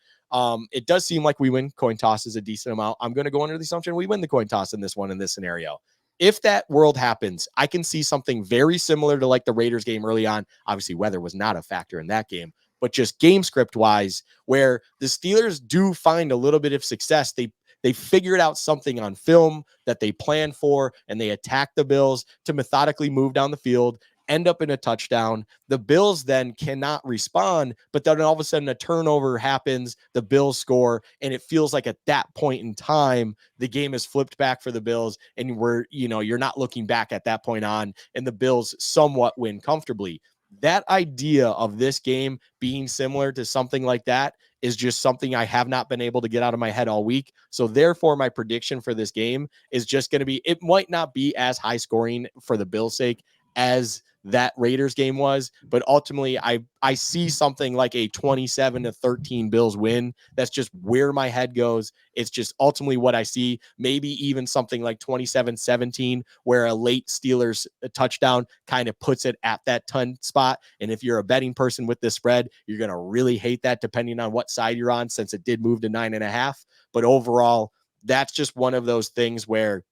It does seem like we win coin tosses a decent amount. I'm going to go under the assumption we win the coin toss in this one, in this scenario. If that world happens, I can see something very similar to like the Raiders game early on. Obviously, weather was not a factor in that game, but just game script wise, where the Steelers do find a little bit of success. They figured out something on film that they planned for, and they attack the Bills to methodically move down the field, end up in a touchdown. The Bills then cannot respond, but then all of a sudden a turnover happens, the Bills score, and it feels like at that point in time, the game is flipped back for the Bills, and you're not looking back at that point on, and the Bills somewhat win comfortably. That idea of this game being similar to something like that is just something I have not been able to get out of my head all week. So therefore, my prediction for this game is just going to be, it might not be as high scoring for the Bills' sake as that Raiders game was, but ultimately I see something like a 27-13 Bills win. That's just where my head goes. It's just ultimately what I see. Maybe even something like 27-17, where a late Steelers touchdown kind of puts it at that 10 spot. And if you're a betting person with this spread, you're going to really hate that depending on what side you're on, since it did move to 9.5. But overall, that's just one of those things where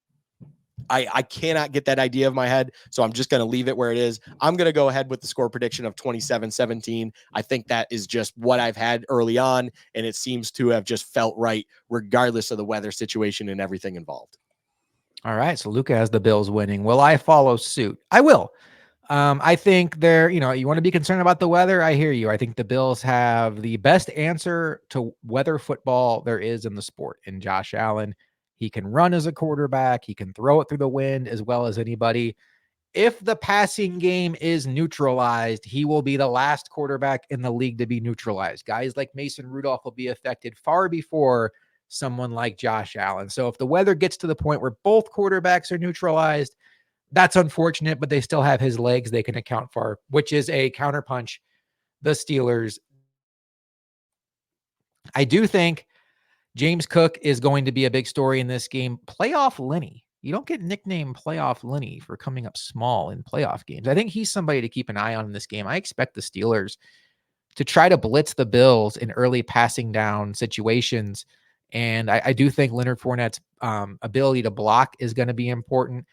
I cannot get that idea of my head, so I'm just going to leave it where it is. I'm going to go ahead with the score prediction of 27-17. I think that is just what I've had early on, and it seems to have just felt right regardless of the weather situation and everything involved.
All right, so Luka has the Bills winning. Will I follow suit? I will. I think you want to be concerned about the weather. I hear you. I think the Bills have the best answer to weather football there is in the sport in Josh Allen. He can run as a quarterback. He can throw it through the wind as well as anybody. If the passing game is neutralized, he will be the last quarterback in the league to be neutralized. Guys like Mason Rudolph will be affected far before someone like Josh Allen. So if the weather gets to the point where both quarterbacks are neutralized, that's unfortunate, but they still have his legs they can account for, which is a counterpunch the Steelers. I do think James Cook is going to be a big story in this game. Playoff Lenny. You don't get nicknamed Playoff Lenny for coming up small in playoff games. I think he's somebody to keep an eye on in this game. I expect the Steelers to try to blitz the Bills in early passing down situations. And I do think Leonard Fournette's ability to block is going to be important.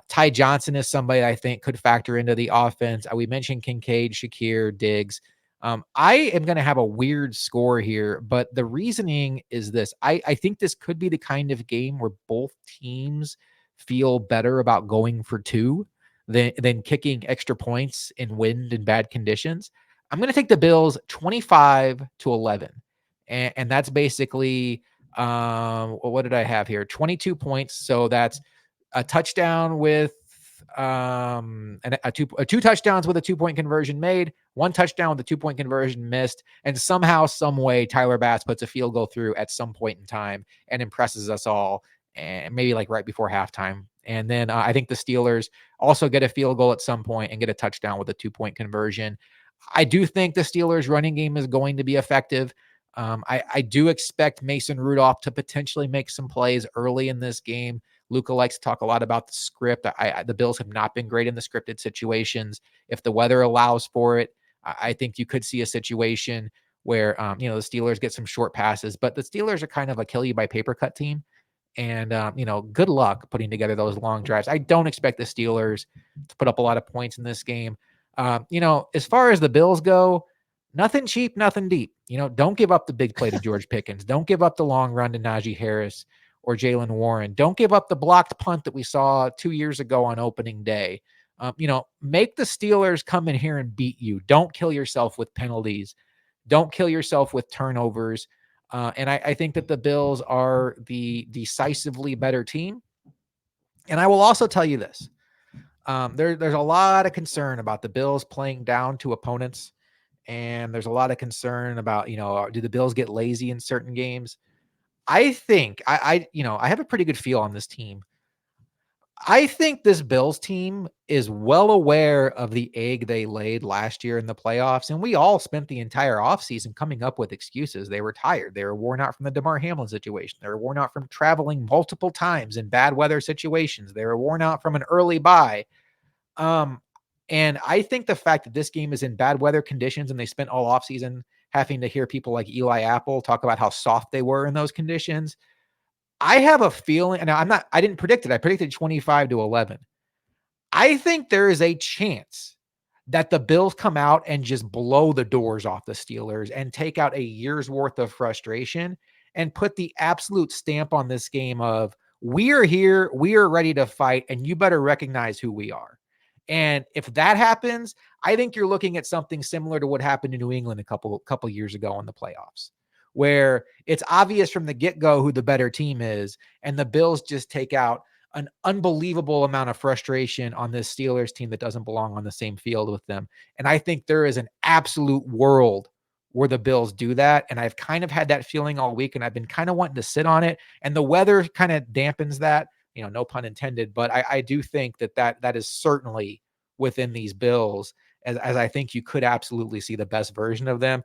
Ty Johnson is somebody I think could factor into the offense. We mentioned Kincaid, Shakir, Diggs. I am going to have a weird score here, but the reasoning is this. I think this could be the kind of game where both teams feel better about going for two than kicking extra points in wind and bad conditions. I'm going to take the Bills 25-11. And that's basically, what did I have here? 22 points. So that's a touchdown with two touchdowns with a 2-point conversion made, one touchdown with a 2-point conversion missed, and somehow, some way, Tyler Bass puts a field goal through at some point in time and impresses us all, and maybe like right before halftime. And then I think the Steelers also get a field goal at some point and get a touchdown with a 2-point conversion. I do think the Steelers' running game is going to be effective. I do expect Mason Rudolph to potentially make some plays early in this game. Luka likes to talk a lot about the script. The Bills have not been great in the scripted situations. If the weather allows for it, I think you could see a situation where the Steelers get some short passes, but the Steelers are kind of a kill you by paper cut team. And good luck putting together those long drives. I don't expect the Steelers to put up a lot of points in this game. As far as the Bills go, nothing cheap, nothing deep. Don't give up the big play to George Pickens. Don't give up the long run to Najee Harris or Jalen Warren. Don't give up the blocked punt that we saw 2 years ago on opening day. Make the Steelers come in here and beat you. Don't kill yourself with penalties. Don't kill yourself with turnovers. And I think that the Bills are the decisively better team. And I will also tell you this. There's a lot of concern about the Bills playing down to opponents. And there's a lot of concern about, do the Bills get lazy in certain games? I think I have a pretty good feel on this team. I think this Bills team is well aware of the egg they laid last year in the playoffs. And we all spent the entire offseason coming up with excuses. They were tired. They were worn out from the DeMar Hamlin situation. They were worn out from traveling multiple times in bad weather situations. They were worn out from an early bye. And I think the fact that this game is in bad weather conditions and they spent all offseason having to hear people like Eli Apple talk about how soft they were in those conditions. I have a feeling, and I didn't predict it. I predicted 25-11. I think there is a chance that the Bills come out and just blow the doors off the Steelers and take out a year's worth of frustration and put the absolute stamp on this game of, we are here, we are ready to fight, and you better recognize who we are. And if that happens, I think you're looking at something similar to what happened in New England a couple years ago in the playoffs, where it's obvious from the get-go who the better team is, and the Bills just take out an unbelievable amount of frustration on this Steelers team that doesn't belong on the same field with them. And I think there is an absolute world where the Bills do that. And I've kind of had that feeling all week, and I've been kind of wanting to sit on it. And the weather kind of dampens that, no pun intended. But I do think that is certainly within these Bills, as I think you could absolutely see the best version of them.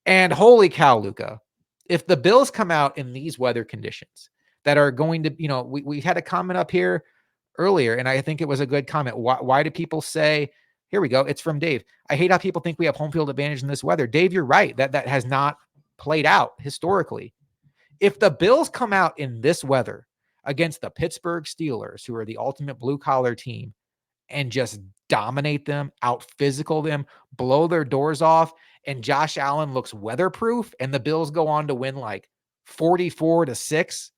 And holy cow, Luka, if the Bills come out in these weather conditions that are going to, we had a comment up here earlier, and I think it was a good comment. Why do people say, here we go, it's from Dave, I hate how people think we have home field advantage in this weather. Dave, you're right. That has not played out historically. If the Bills come out in this weather against the Pittsburgh Steelers, who are the ultimate blue collar team, and just dominate them, out physical them, blow their doors off, and Josh Allen looks weatherproof, and the Bills go on to win like 44-6.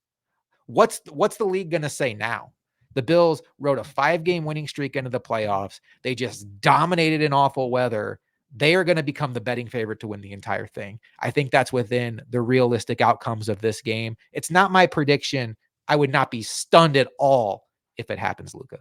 What's the league going to say now? The Bills rode a 5-game winning streak into the playoffs. They just dominated in awful weather. They are going to become the betting favorite to win the entire thing. I think that's within the realistic outcomes of this game. It's not my prediction. I would not be stunned at all if it happens, Luka.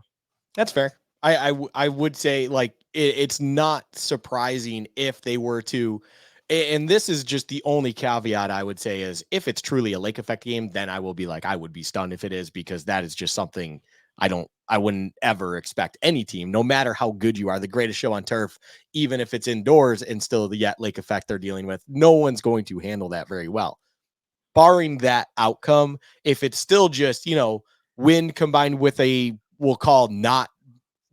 That's fair. I would say, like, it's not surprising if they were to, and this is just the only caveat I would say is, if it's truly a lake effect game, then I will be like, I would be stunned if it is, because that is just something I wouldn't ever expect any team, no matter how good you are, the greatest show on turf, even if it's indoors and still the lake effect they're dealing with, no one's going to handle that very well. Barring that outcome, if it's still just, wind combined with a, we'll call not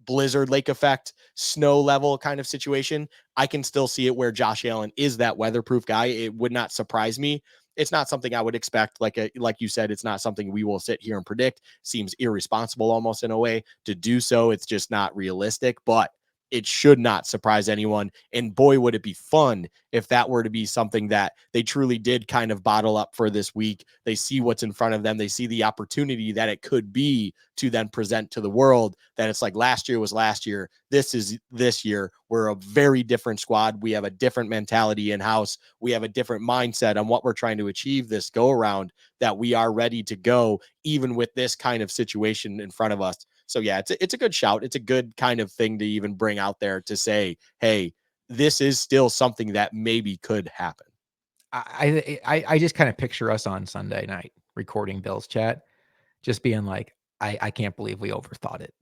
blizzard, lake effect, snow level kind of situation, I can still see it where Josh Allen is that weatherproof guy. It would not surprise me. It's not something I would expect. Like you said, it's not something we will sit here and predict. Seems irresponsible almost in a way to do so. It's just not realistic, but it should not surprise anyone. And boy, would it be fun if that were to be something that they truly did kind of bottle up for this week. They see what's in front of them. They see the opportunity that it could be to then present to the world, that it's like last year was last year. This is this year. We're a very different squad. We have a different mentality in-house. We have a different mindset on what we're trying to achieve this go around, that we are ready to go, even with this kind of situation in front of us. So yeah, it's a good shout. It's a good kind of thing to even bring out there to say, hey, this is still something that maybe could happen.
I just kind of picture us on Sunday night recording Bill's chat, just being like, I can't believe we overthought it.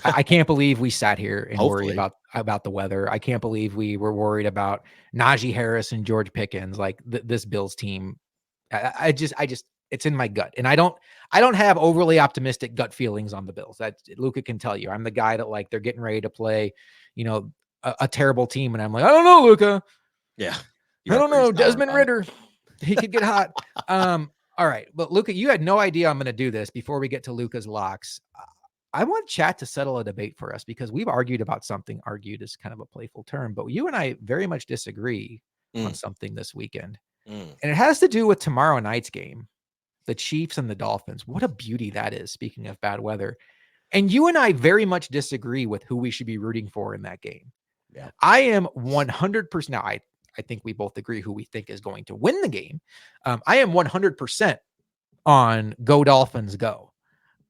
I can't believe we sat here and worried about the weather. I can't believe we were worried about Najee Harris and George Pickens. Like this Bills team, I just it's in my gut, and I don't have overly optimistic gut feelings on the Bills. That Luka can tell you. I'm the guy that, like, they're getting ready to play, a terrible team, and I'm like, I don't know, Luka.
Yeah,
I don't know. Desmond Ridder, he could get hot. All right, but Luka, you had no idea I'm going to do this. Before we get to Luka's locks, I want chat to settle a debate for us, because we've argued about something. Argued is kind of a playful term, but you and I very much disagree on something this weekend. And it has to do with tomorrow night's game, the Chiefs and the Dolphins. What a beauty that is, speaking of bad weather. And you and I very much disagree with who we should be rooting for in that game.
Yeah.
I am 100%. Now, I think we both agree who we think is going to win the game. I am 100% on go Dolphins go.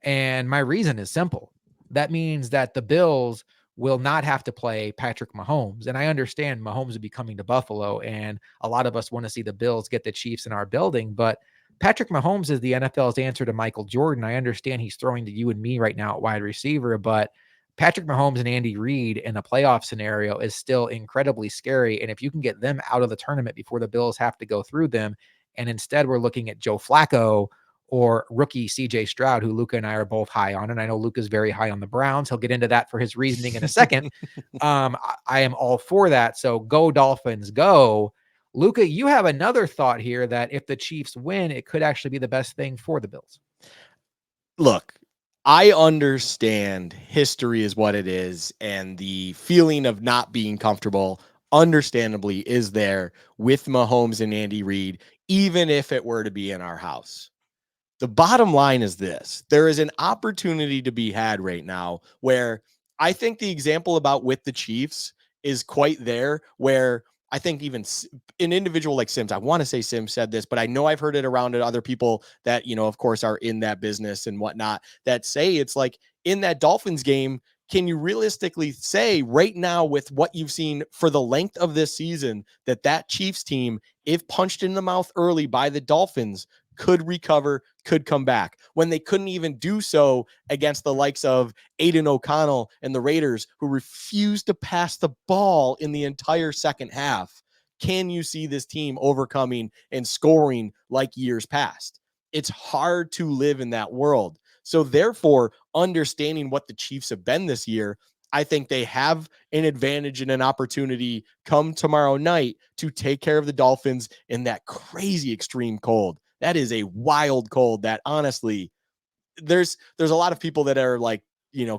And my reason is simple. That means that the Bills will not have to play Patrick Mahomes. And I understand Mahomes would be coming to Buffalo, and a lot of us want to see the Bills get the Chiefs in our building. But Patrick Mahomes is the NFL's answer to Michael Jordan. I understand he's throwing to you and me right now at wide receiver, but Patrick Mahomes and Andy Reid in a playoff scenario is still incredibly scary. And if you can get them out of the tournament before the Bills have to go through them, and instead we're looking at Joe Flacco or rookie CJ Stroud, who Luka and I are both high on. And I know Luka's very high on the Browns. He'll get into that for his reasoning in a second. I am all for that. So go Dolphins, go. Luka, you have another thought here that if the Chiefs win, it could actually be the best thing for the Bills.
Look, I understand history is what it is, and the feeling of not being comfortable, understandably, is there with Mahomes and Andy Reid, even if it were to be in our house. The bottom line is this: there is an opportunity to be had right now where I think the example about with the Chiefs is quite there, where I think even an individual like Sims, I want to say Sims said this, but I know I've heard it around other people that, of course, are in that business and whatnot, that say it's like in that Dolphins game, can you realistically say right now with what you've seen for the length of this season that Chiefs team, if punched in the mouth early by the Dolphins, could recover, could come back, when they couldn't even do so against the likes of Aiden O'Connell and the Raiders, who refused to pass the ball in the entire second half? Can you see this team overcoming and scoring like years past? It's hard to live in that world. So therefore, understanding what the Chiefs have been this year, I think they have an advantage and an opportunity come tomorrow night to take care of the Dolphins in that crazy extreme cold. That is a wild cold that honestly, there's a lot of people that are like,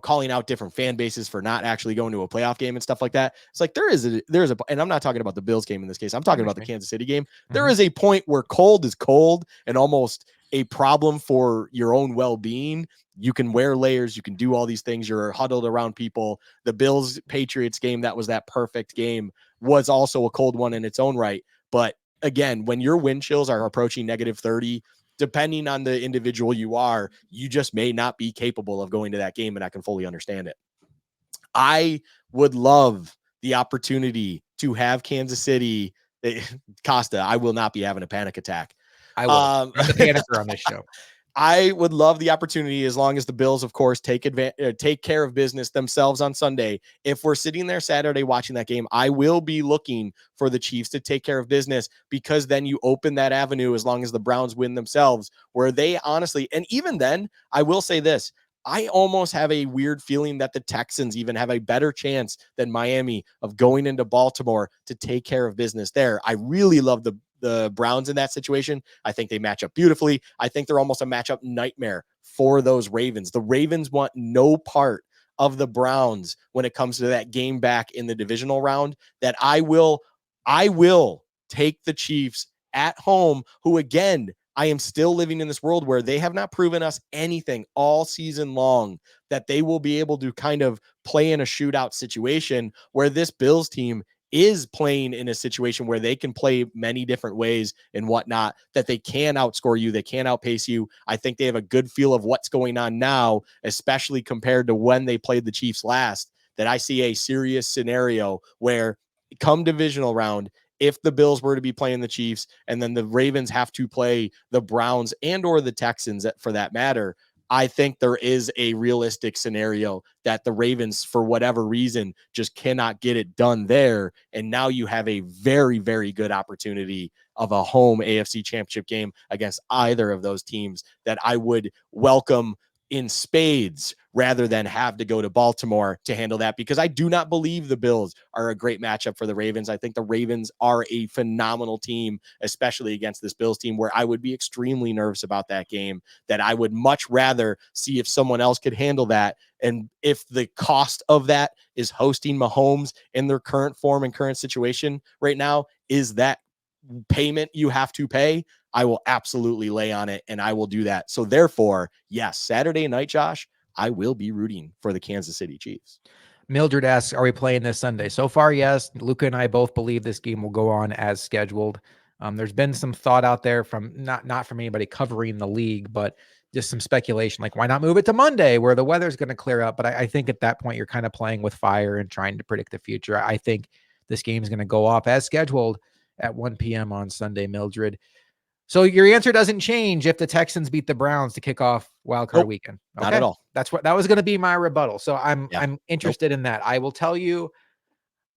calling out different fan bases for not actually going to a playoff game and stuff like that. It's like there's a, and I'm not talking about the Bills game in this case. I'm talking about the Kansas City game. There is a point where cold is cold and almost a problem for your own well-being. You can wear layers. You can do all these things. You're huddled around people. The Bills Patriots game, that was that perfect game, was also a cold one in its own right. But again, when your wind chills are approaching -30, depending on the individual you just may not be capable of going to that game, and I can fully understand it. I would love the opportunity to have Kansas City. Costa, I will not be having a panic attack.
I will. I'm the panicker on this show.
I would love the opportunity, as long as the Bills, of course, take care of business themselves on Sunday. If we're sitting there Saturday watching that game, I will be looking for the Chiefs to take care of business, because then you open that avenue, as long as the Browns win themselves, where they honestly, and even then, I will say this, I almost have a weird feeling that the Texans even have a better chance than Miami of going into Baltimore to take care of business there. I really love the Browns in that situation. I think they match up beautifully. I think they're almost a matchup nightmare for those Ravens. The Ravens want no part of the Browns when it comes to that game back in the divisional round. That I will take the Chiefs at home, who, again, I am still living in this world where they have not proven us anything all season long, that they will be able to kind of play in a shootout situation, where this Bills team is playing in a situation where they can play many different ways and whatnot, that they can outscore you, they can outpace you. I think they have a good feel of what's going on now, especially compared to when they played the Chiefs last, that I see a serious scenario where come divisional round, if the Bills were to be playing the Chiefs and then the Ravens have to play the Browns and or the Texans for that matter, I think there is a realistic scenario that the Ravens, for whatever reason, just cannot get it done there. And now you have a very, very good opportunity of a home AFC Championship game against either of those teams that I would welcome in spades, rather than have to go to Baltimore to handle that, because I do not believe the Bills are a great matchup for the Ravens. I think the Ravens are a phenomenal team, especially against this Bills team, where I would be extremely nervous about that game, that I would much rather see if someone else could handle that. And if the cost of that is hosting Mahomes in their current form and current situation right now, is that payment you have to pay, I will absolutely lay on it, and I will do that. So therefore, yes, Saturday night, Josh, I will be rooting for the Kansas City Chiefs.
Mildred asks, are we playing this Sunday? So far, yes. Luka and I both believe this game will go on as scheduled. There's been some thought out there from not from anybody covering the league, but just some speculation, like why not move it to Monday where the weather's going to clear up? But I think at that point, you're kind of playing with fire and trying to predict the future. I think this game is going to go off as scheduled at 1 p.m. on Sunday, Mildred. So your answer doesn't change if the Texans beat the Browns to kick off wild card weekend. Okay.
Not at all.
That was going to be my rebuttal. So I'm interested
Nope.
in that. I will tell you,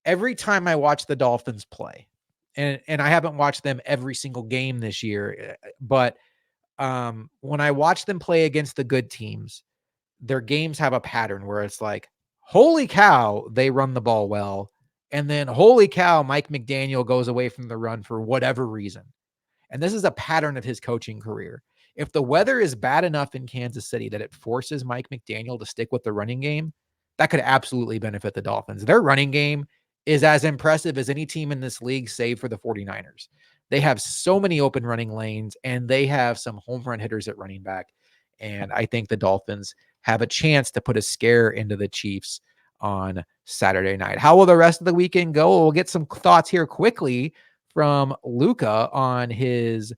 every time I watch the Dolphins play, and I haven't watched them every single game this year, but when I watch them play against the good teams, their games have a pattern where it's like, holy cow, they run the ball well. And then holy cow, Mike McDaniel goes away from the run for whatever reason. And this is a pattern of his coaching career. If the weather is bad enough in Kansas City that it forces Mike McDaniel to stick with the running game, that could absolutely benefit the Dolphins. Their running game is as impressive as any team in this league, save for the 49ers. They have so many open running lanes, and they have some home run hitters at running back. And I think the Dolphins have a chance to put a scare into the Chiefs on Saturday night. How will the rest of the weekend go? We'll get some thoughts here quickly from Luka on his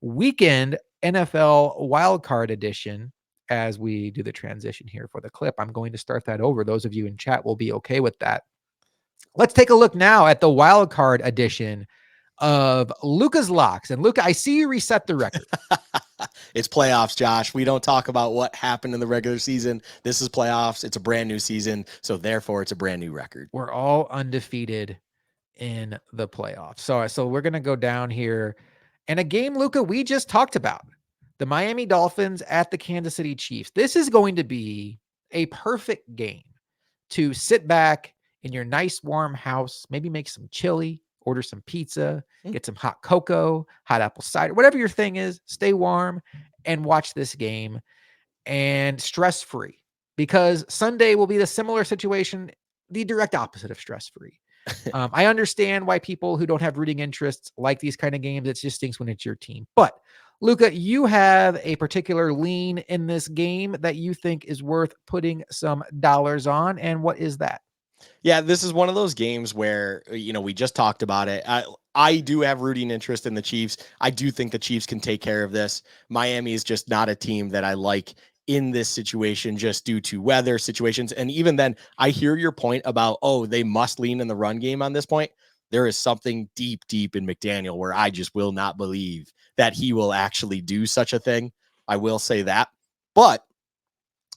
weekend NFL wildcard edition as we do the transition here for the clip. I'm going to start that over. Those of you in chat will be okay with that. Let's take a look now at the wildcard edition of Luka's locks. And Luka, I see you reset the record.
It's playoffs, Josh. We don't talk about what happened in the regular season. This is playoffs. It's a brand new season. So therefore it's a brand new record.
We're all undefeated in the playoffs. So we're going to go down here. And a game, Luka, we just talked about. The Miami Dolphins at the Kansas City Chiefs. This is going to be a perfect game to sit back in your nice warm house, maybe make some chili, order some pizza, get some hot cocoa, hot apple cider, whatever your thing is, stay warm and watch this game and stress-free, because Sunday will be the similar situation, the direct opposite of stress-free. I understand why people who don't have rooting interests like these kind of games. It just stinks when it's your team. But Luka, you have a particular lean in this game that you think is worth putting some dollars on. And what is that?
Yeah, this is one of those games where, we just talked about it. I do have rooting interest in the Chiefs. I do think the Chiefs can take care of this. Miami is just not a team that I like in this situation, just due to weather situations. And even then, I hear your point about, they must lean in the run game on this point. There is something deep, deep in McDaniel where I just will not believe that he will actually do such a thing. I will say that. But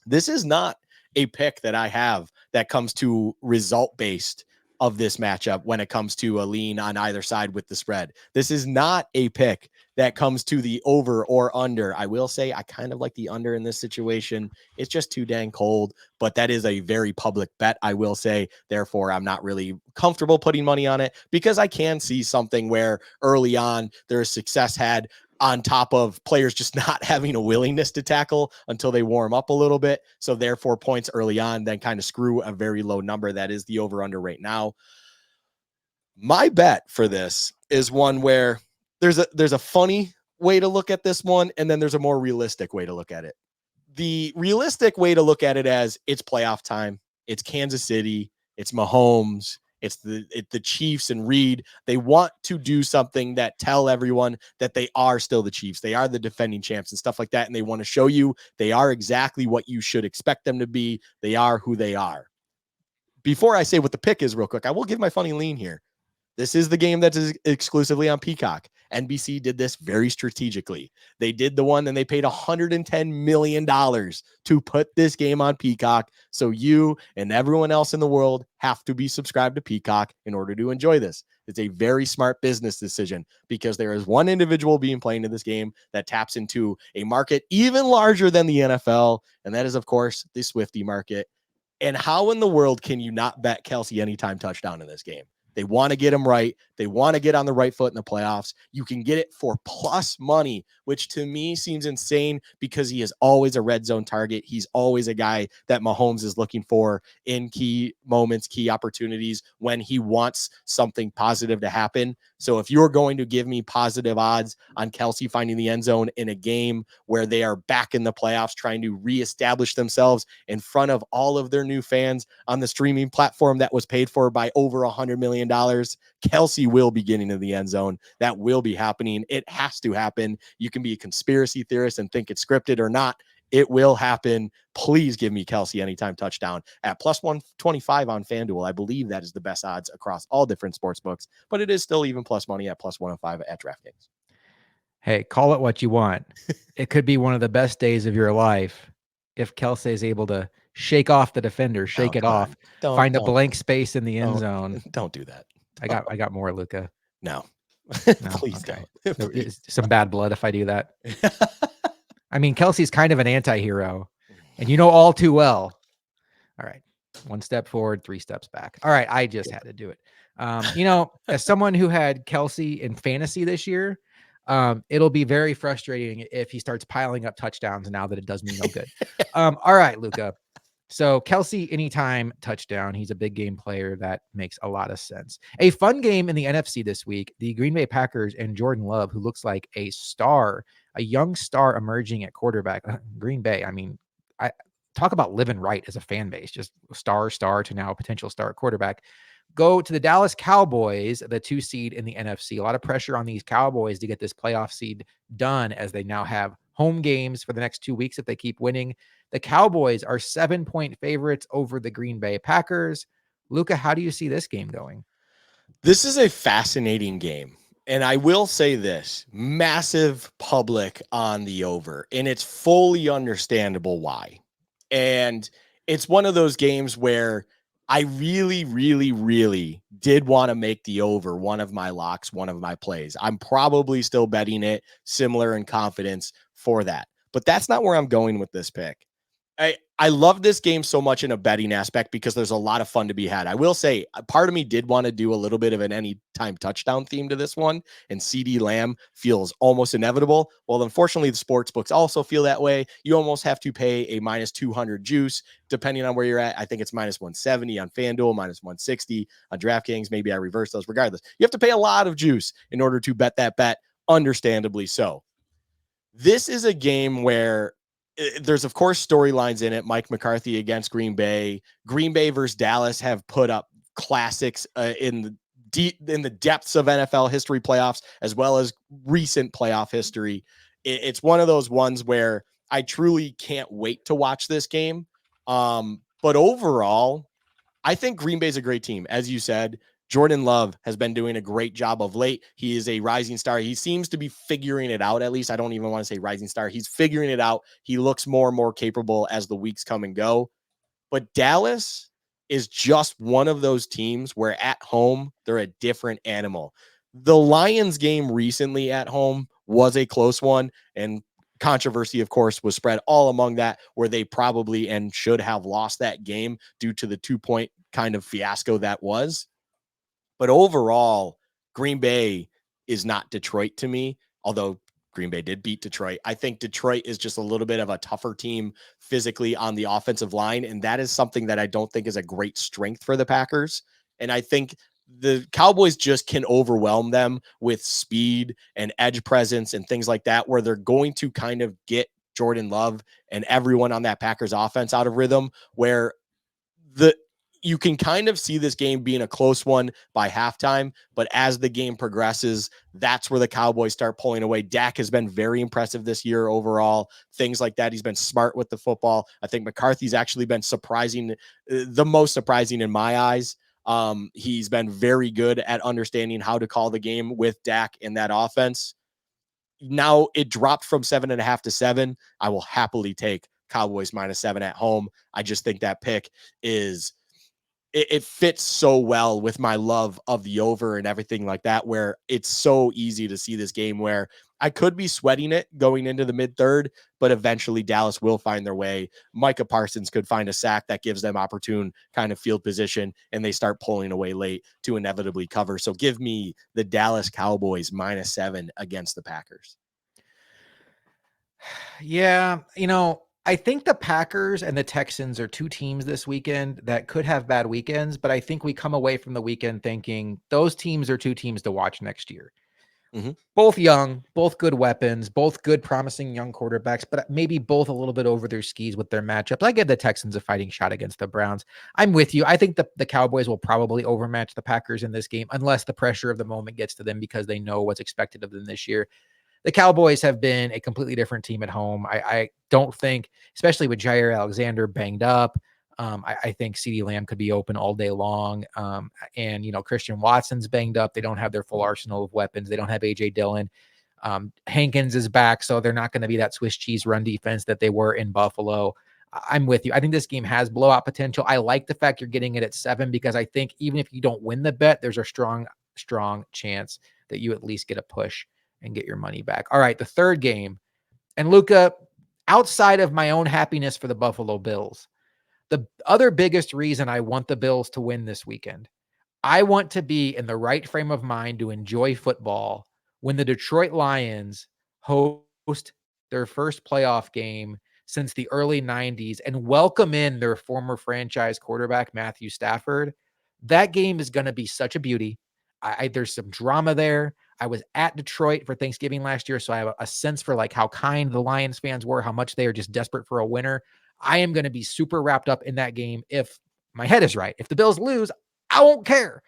this is not a pick that I have that comes to result based of this matchup when it comes to a lean on either side with the spread. This is not a pick that comes to the over or under. I will say I kind of like the under in this situation. It's just too dang cold, but that is a very public bet, I will say. Therefore, I'm not really comfortable putting money on it, because I can see something where early on there is success had on top of players just not having a willingness to tackle until they warm up a little bit. So therefore points early on then kind of screw a very low number. That is the over under right now. My bet for this is one where there's a funny way to look at this one, and then there's a more realistic way to look at it. The realistic way to look at it as it's playoff time. It's Kansas City. It's Mahomes. It's the Chiefs and Reed. They want to do something that tell everyone that they are still the Chiefs. They are the defending champs and stuff like that. And they want to show you they are exactly what you should expect them to be. They are who they are. Before I say what the pick is real quick, I will give my funny lean here. This is the game that is exclusively on Peacock. NBC did this very strategically. They did the one and they paid $110 million to put this game on Peacock. So you and everyone else in the world have to be subscribed to Peacock in order to enjoy this. It's a very smart business decision, because there is one individual being playing in this game that taps into a market even larger than the NFL. And that is, of course, the Swiftie market. And how in the world can you not bet Kelsey anytime touchdown in this game? They want to get him right. They want to get on the right foot in the playoffs. You can get it for plus money, which to me seems insane, because he is always a red zone target. He's always a guy that Mahomes is looking for in key moments, key opportunities when he wants something positive to happen. So if you're going to give me positive odds on Kelsey finding the end zone in a game where they are back in the playoffs, trying to reestablish themselves in front of all of their new fans on the streaming platform that was paid for by over $100 million, Kelsey will be getting to the end zone. That will be happening. It has to happen. You can be a conspiracy theorist and think it's scripted or not. It will happen. Please give me Kelsey anytime touchdown at plus 125 on FanDuel. I believe that is the best odds across all different sports books, but it is still even plus money at plus 105 at DraftKings.
Hey, call it what you want. It could be one of the best days of your life if Kelsey is able to shake off the defender, shake it off, find a blank space in the end zone.
Don't do that.
I got more, Luka.
No.
No?
Please
Okay.
don't.
There
Please.
is some bad blood if I do that. I mean, Kelsey's kind of an anti-hero, and you know all too well. All right. 1 step forward, 3 steps back. All right. I just had to do it. As someone who had Kelsey in fantasy this year, it'll be very frustrating if he starts piling up touchdowns now that it does me no good. All right, Luka. So Kelsey, anytime touchdown, he's a big game player. That makes a lot of sense. A fun game in the NFC this week, the Green Bay Packers and Jordan Love, who looks like a star, a young star emerging at quarterback. Green Bay, I mean, I talk about living right as a fan base, just star to now potential star quarterback. Go to the Dallas Cowboys, the 2 seed in the NFC. A lot of pressure on these Cowboys to get this playoff seed done as they now have home games for the next 2 weeks if they keep winning. The Cowboys are 7-point favorites over the Green Bay Packers. Luka, how do you see this game going?
This is a fascinating game. And I will say this, massive public on the over, and it's fully understandable why. And it's one of those games where I really, really, really did want to make the over one of my locks, one of my plays. I'm probably still betting it similar in confidence for that. But that's not where I'm going with this pick. I love this game so much in a betting aspect because there's a lot of fun to be had. I will say part of me did want to do a little bit of an anytime touchdown theme to this one, and CD Lamb feels almost inevitable. Well, unfortunately, the sports books also feel that way. You almost have to pay a minus 200 juice, depending on where you're at. I think it's minus 170 on FanDuel, minus 160 on DraftKings. Maybe I reverse those. Regardless, you have to pay a lot of juice in order to bet that bet, understandably so. This is a game where there's, of course, storylines in it. Mike McCarthy against Green Bay. Green Bay versus Dallas have put up classics in the depths of NFL history playoffs, as well as recent playoff history. It's one of those ones where I truly can't wait to watch this game. But overall, I think Green Bay's a great team. As you said, Jordan Love has been doing a great job of late. He is a rising star. He seems to be figuring it out. At least I don't even want to say rising star. He's figuring it out. He looks more and more capable as the weeks come and go. But Dallas is just one of those teams where at home, they're a different animal. The Lions game recently at home was a close one, and controversy, of course, was spread all among that, where they probably and should have lost that game due to the 2-point kind of fiasco that was. But overall, Green Bay is not Detroit to me, although Green Bay did beat Detroit. I think Detroit is just a little bit of a tougher team physically on the offensive line, and that is something that I don't think is a great strength for the Packers. And I think the Cowboys just can overwhelm them with speed and edge presence and things like that, where they're going to kind of get Jordan Love and everyone on that Packers offense out of rhythm, where you can kind of see this game being a close one by halftime, but as the game progresses, that's where the Cowboys start pulling away. Dak has been very impressive this year overall, things like that. He's been smart with the football. I think McCarthy's actually been surprising, the most surprising in my eyes. He's been very good at understanding how to call the game with Dak in that offense. Now it dropped from 7.5 to 7. I will happily take Cowboys minus 7 at home. I just think that pick is, it fits so well with my love of the over and everything like that, where it's so easy to see this game where I could be sweating it going into the mid-third, but eventually Dallas will find their way. Micah Parsons could find a sack that gives them opportune kind of field position, and they start pulling away late to inevitably cover. So give me the Dallas Cowboys minus 7 against the Packers.
Yeah, I think the Packers and the Texans are two teams this weekend that could have bad weekends, but I think we come away from the weekend thinking those teams are two teams to watch next year.
Mm-hmm.
Both young, both good weapons, both good, promising young quarterbacks, but maybe both a little bit over their skis with their matchups. I give the Texans a fighting shot against the Browns. I'm with you. I think the Cowboys will probably overmatch the Packers in this game unless the pressure of the moment gets to them because they know what's expected of them this year. The Cowboys have been a completely different team at home. I don't think, especially with Jair Alexander banged up, I think CeeDee Lamb could be open all day long. And, Christian Watson's banged up. They don't have their full arsenal of weapons. They don't have A.J. Dillon. Hankins is back, so they're not going to be that Swiss cheese run defense that they were in Buffalo. I'm with you. I think this game has blowout potential. I like the fact you're getting it at 7 because I think even if you don't win the bet, there's a strong chance that you at least get a push and get your money back. All right, the third game. And Luka, outside of my own happiness for the Buffalo Bills, the other biggest reason I want the Bills to win this weekend, I want to be in the right frame of mind to enjoy football when the Detroit Lions host their first playoff game since the early 90s and welcome in their former franchise quarterback, Matthew Stafford. That game is going to be such a beauty. There's some drama there. I was at Detroit for Thanksgiving last year, so I have a sense for like how kind the Lions fans were, how much they are just desperate for a winner. I am going to be super wrapped up in that game if my head is right. If the Bills lose, I won't care.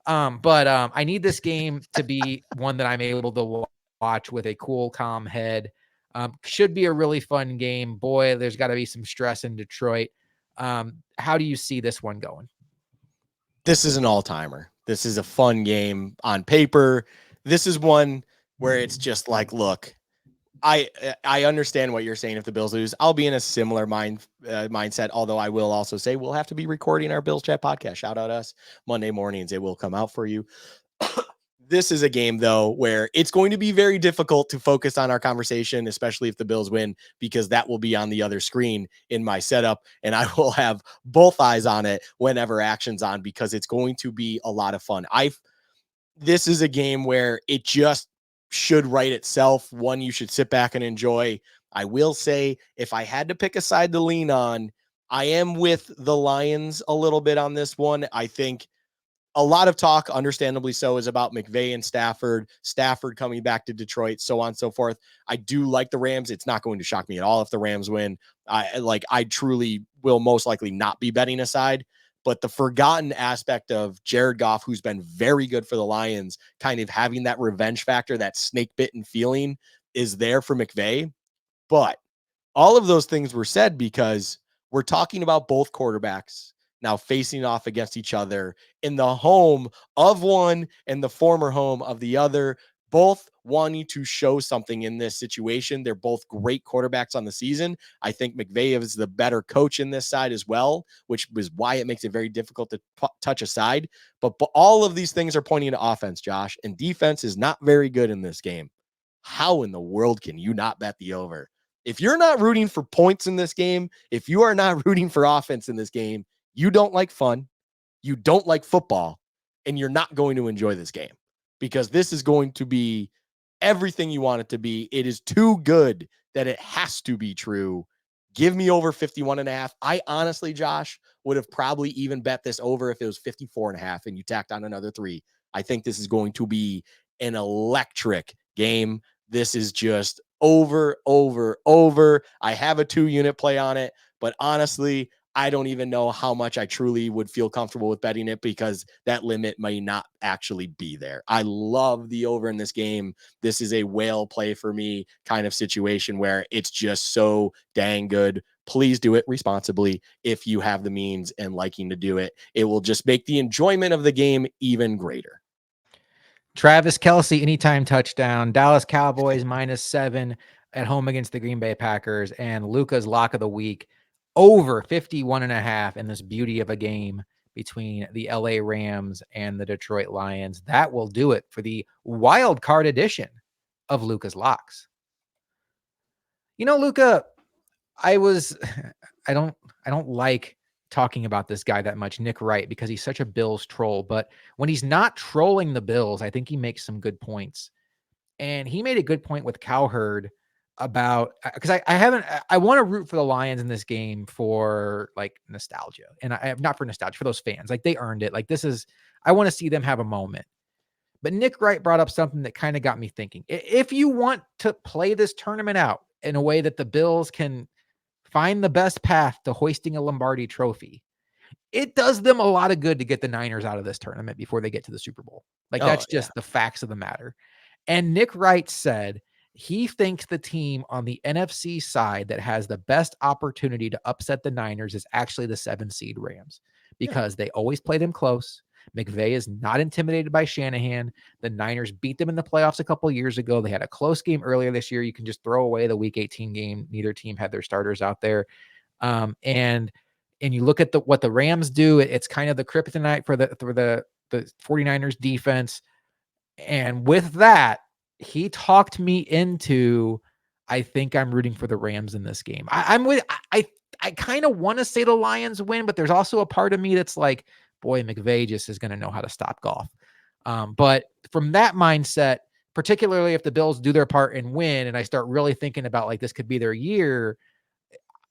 But I need this game to be one that I'm able to watch with a cool, calm head. Should be a really fun game. Boy, there's got to be some stress in Detroit. How do you see this one going?
This is an all-timer. This is a fun game on paper. This is one where it's just like, look, I understand what you're saying. If the Bills lose, I'll be in a similar mindset. Although I will also say we'll have to be recording our Bills Chat podcast. Shout out us Monday mornings. It will come out for you. This is a game, though, where it's going to be very difficult to focus on our conversation, especially if the Bills win, because that will be on the other screen in my setup, and I will have both eyes on it whenever action's on because it's going to be a lot of fun. This is a game where it just should write itself. One you should sit back and enjoy. I will say, if I had to pick a side to lean on, I am with the Lions a little bit on this one. I think a lot of talk, understandably so, is about McVay and Stafford coming back to Detroit, so on and so forth. I do like the Rams. It's not going to shock me at all if the Rams win. I truly will most likely not be betting aside. But the forgotten aspect of Jared Goff, who's been very good for the Lions, kind of having that revenge factor, that snake bitten feeling is there for McVay. But all of those things were said because we're talking about both quarterbacks now facing off against each other in the home of one and the former home of the other, both wanting to show something in this situation. They're both great quarterbacks on the season. I think McVay is the better coach in this side as well, which is why it makes it very difficult to touch aside. But all of these things are pointing to offense, Josh, and defense is not very good in this game. How in the world can you not bet the over? If you're not rooting for points in this game, if you are not rooting for offense in this game, you don't like fun, you don't like football, and you're not going to enjoy this game because this is going to be everything you want it to be. It is too good that it has to be true. Give me over 51.5. I honestly, Josh, would have probably even bet this over if it was 54.5 and you tacked on another 3. I think this is going to be an electric game. This is just over. I have a 2-unit play on it, but honestly, I don't even know how much I truly would feel comfortable with betting it because that limit may not actually be there. I love the over in this game. This is a whale play for me kind of situation where it's just so dang good. Please do it responsibly if you have the means and liking to do it. It will just make the enjoyment of the game even greater.
Travis Kelce, anytime touchdown. Dallas Cowboys -7 at home against the Green Bay Packers. And Luka's lock of the week, over 51.5 in this beauty of a game between the LA Rams and the Detroit Lions. That will do it for the wild card edition of Luka's Locks. Luka, I don't like talking about this guy that much, Nick Wright, because he's such a Bills troll. But when he's not trolling the Bills, I think he makes some good points. And he made a good point with Cowherd about, because I want to root for the Lions in this game for like nostalgia, and I have not for nostalgia for those fans. Like they earned it. Like I want to see them have a moment. But Nick Wright brought up something that kind of got me thinking. If you want to play this tournament out in a way that the Bills can find the best path to hoisting a Lombardi trophy, it does them a lot of good to get the Niners out of this tournament before they get to the Super Bowl. Like
Oh
that's
yeah.
just the facts of the matter. And Nick Wright said he thinks the team on the NFC side that has the best opportunity to upset the Niners is actually the 7 seed Rams because they always play them close. McVay is not intimidated by Shanahan. The Niners beat them in the playoffs a couple of years ago. They had a close game earlier this year. You can just throw away the Week 18 game. Neither team had their starters out there. And you look at what the Rams do, it's kind of the kryptonite for the 49ers defense. And with that, he talked me into, I think I'm rooting for the Rams in this game. I kind of want to say the Lions win, but there's also a part of me that's like, boy, McVay just is going to know how to stop golf. But from that mindset, particularly if the Bills do their part and win, and I start really thinking about like this could be their year,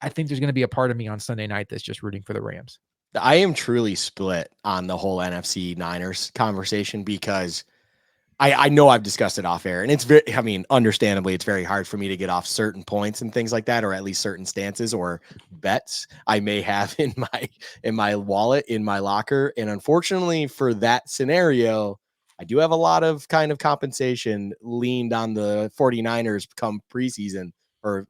I think there's going to be a part of me on Sunday night that's just rooting for the Rams.
I am truly split on the whole NFC Niners conversation because I know I've discussed it off air, and it's very, I mean, understandably, it's very hard for me to get off certain points and things like that, or at least certain stances or bets I may have in my wallet, in my locker. And unfortunately for that scenario, I do have a lot of kind of compensation leaned on the 49ers come preseason, or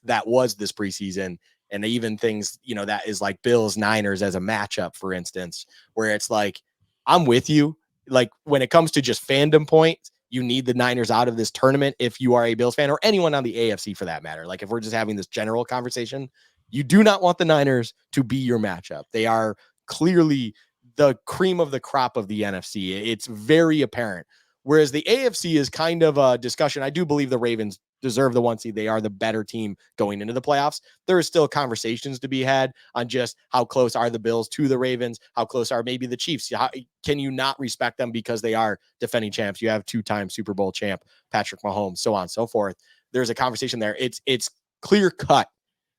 that was this preseason. And even things, that is like Bills Niners as a matchup, for instance, where it's like, I'm with you. Like when it comes to just fandom points, you need the Niners out of this tournament if you are a Bills fan, or anyone on the AFC for that matter. Like if we're just having this general conversation, you do not want the Niners to be your matchup. They are clearly the cream of the crop of the NFC. It's very apparent. Whereas the AFC is kind of a discussion. I do believe the Ravens deserve the 1 seed. They are the better team going into the playoffs. There is still conversations to be had on just how close are the Bills to the Ravens, how close are maybe the Chiefs. How can you not respect them because they are defending champs? You have 2-time Super Bowl champ Patrick Mahomes, so on and so forth. There's a conversation there. It's clear cut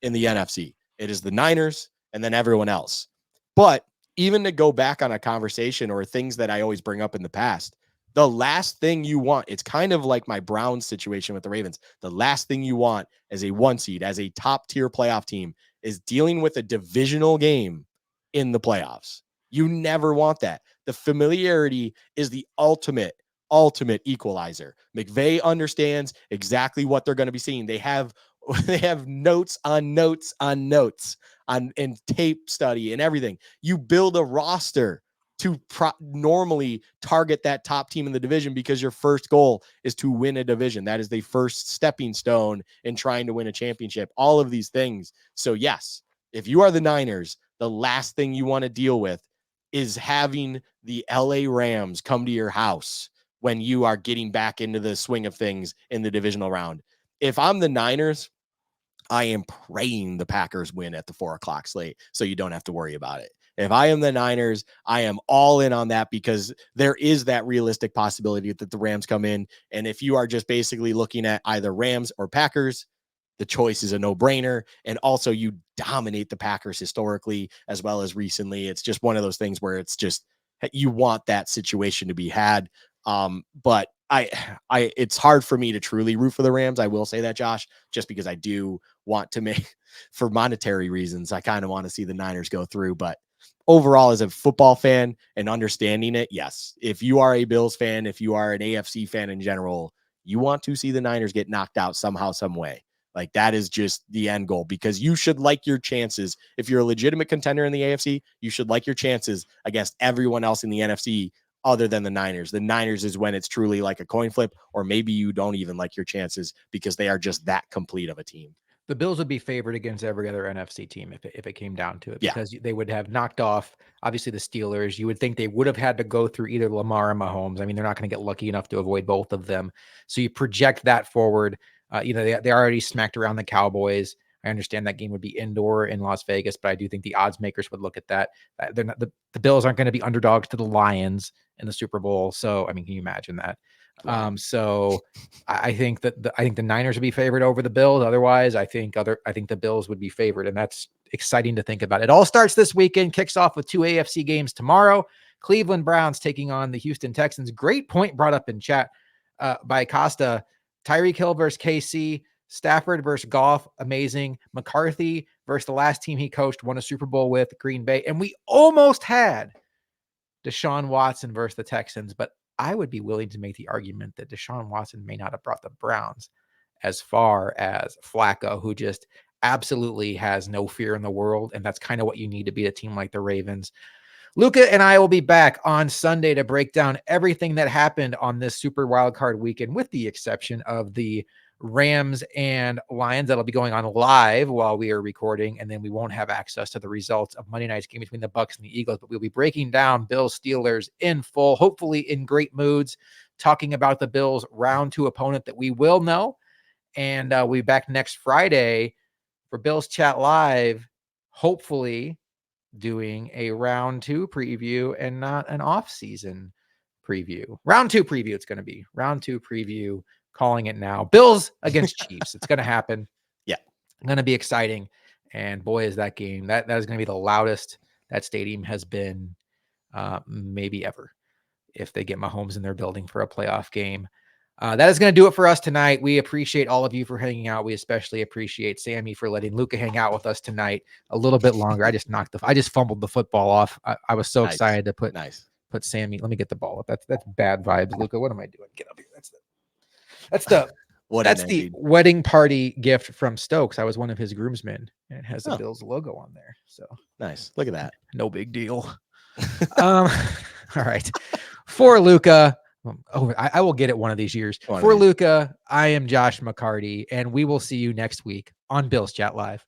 in the NFC. It is the Niners and then everyone else. But even to go back on a conversation or things that I always bring up in the past, the last thing you want, it's kind of like my Browns situation with the Ravens. The last thing you want as a 1 seed, as a top tier playoff team, is dealing with a divisional game in the playoffs. You never want that. The familiarity is the ultimate equalizer. McVay understands exactly what they're going to be seeing. They have notes on notes on notes and tape study and everything. You build a roster to normally target that top team in the division because your first goal is to win a division. That is the first stepping stone in trying to win a championship. All of these things. So yes, if you are the Niners, the last thing you want to deal with is having the LA Rams come to your house when you are getting back into the swing of things in the divisional round. If I'm the Niners, I am praying the Packers win at the 4:00 slate so you don't have to worry about it. If I am the Niners, I am all in on that because there is that realistic possibility that the Rams come in. And if you are just basically looking at either Rams or Packers, the choice is a no-brainer. And also you dominate the Packers historically as well as recently. It's just one of those things where it's just, you want that situation to be had. But it's hard for me to truly root for the Rams. I will say that, Josh, just because I do want to make, for monetary reasons, I kind of want to see the Niners go through. But overall, as a football fan and understanding it, yes, if you are a Bills fan, if you are an AFC fan in general, you want to see the Niners get knocked out somehow, some way. Like that is just the end goal, because you should like your chances. If you're a legitimate contender in the AFC, you should like your chances against everyone else in the NFC other than the Niners. The Niners is when it's truly like a coin flip, or maybe you don't even like your chances because they are just that complete of a team.
The Bills would be favored against every other NFC team if it came down to it,
Yeah.
because they would have knocked off, obviously, the Steelers. You would think they would have had to go through either Lamar or Mahomes. I mean, they're not going to get lucky enough to avoid both of them. So you project that forward. They already smacked around the Cowboys. I understand that game would be indoor in Las Vegas, but I do think the odds makers would look at that. They're not, the Bills aren't going to be underdogs to the Lions in the Super Bowl. So, I mean, can you imagine that?
Wow.
So I think that I think the Niners would be favored over the Bills. Otherwise, I think the Bills would be favored, and that's exciting to think about. It all starts this weekend, kicks off with 2 AFC games tomorrow. Cleveland Browns taking on the Houston Texans. Great point brought up in chat by Costa. Tyreek Hill versus KC, Stafford versus Goff, amazing. McCarthy versus the last team he coached, won a Super Bowl with, Green Bay, and we almost had Deshaun Watson versus the Texans, but I would be willing to make the argument that Deshaun Watson may not have brought the Browns as far as Flacco, who just absolutely has no fear in the world. And that's kind of what you need to beat a team like the Ravens. Luka and I will be back on Sunday to break down everything that happened on this Super Wildcard weekend, with the exception of the Rams and Lions. That'll be going on live while we are recording, and then we won't have access to the results of Monday night's game between the Bucs and the Eagles, but we'll be breaking down Bills Steelers in full, hopefully in great moods, talking about the Bills round 2 opponent that we will know. And we'll be back next Friday for Bills Chat Live, hopefully doing a round 2 preview and not an off-season preview. Round 2 preview, it's going to be round 2 preview, calling it now. Bills against Chiefs. It's going to happen.
Yeah.
Going to be exciting. And boy, is that game, that is going to be the loudest that stadium has been maybe ever, if they get Mahomes in their building for a playoff game. That is going to do it for us tonight. We appreciate all of you for hanging out. We especially appreciate Sammy for letting Luka hang out with us tonight a little bit longer. I just fumbled the football off. I was so excited to put Sammy. Let me get the ball up. That's bad vibes, Luka. What am I doing? Get up here. That's the wedding party gift from Stokes. I was one of his groomsmen, and it has the Bills logo on there. So
nice. Look at that.
No big deal. All right. For Luka, I will get it one of these years. For Luka, I am Josh McCarty, and we will see you next week on Bills Chat Live.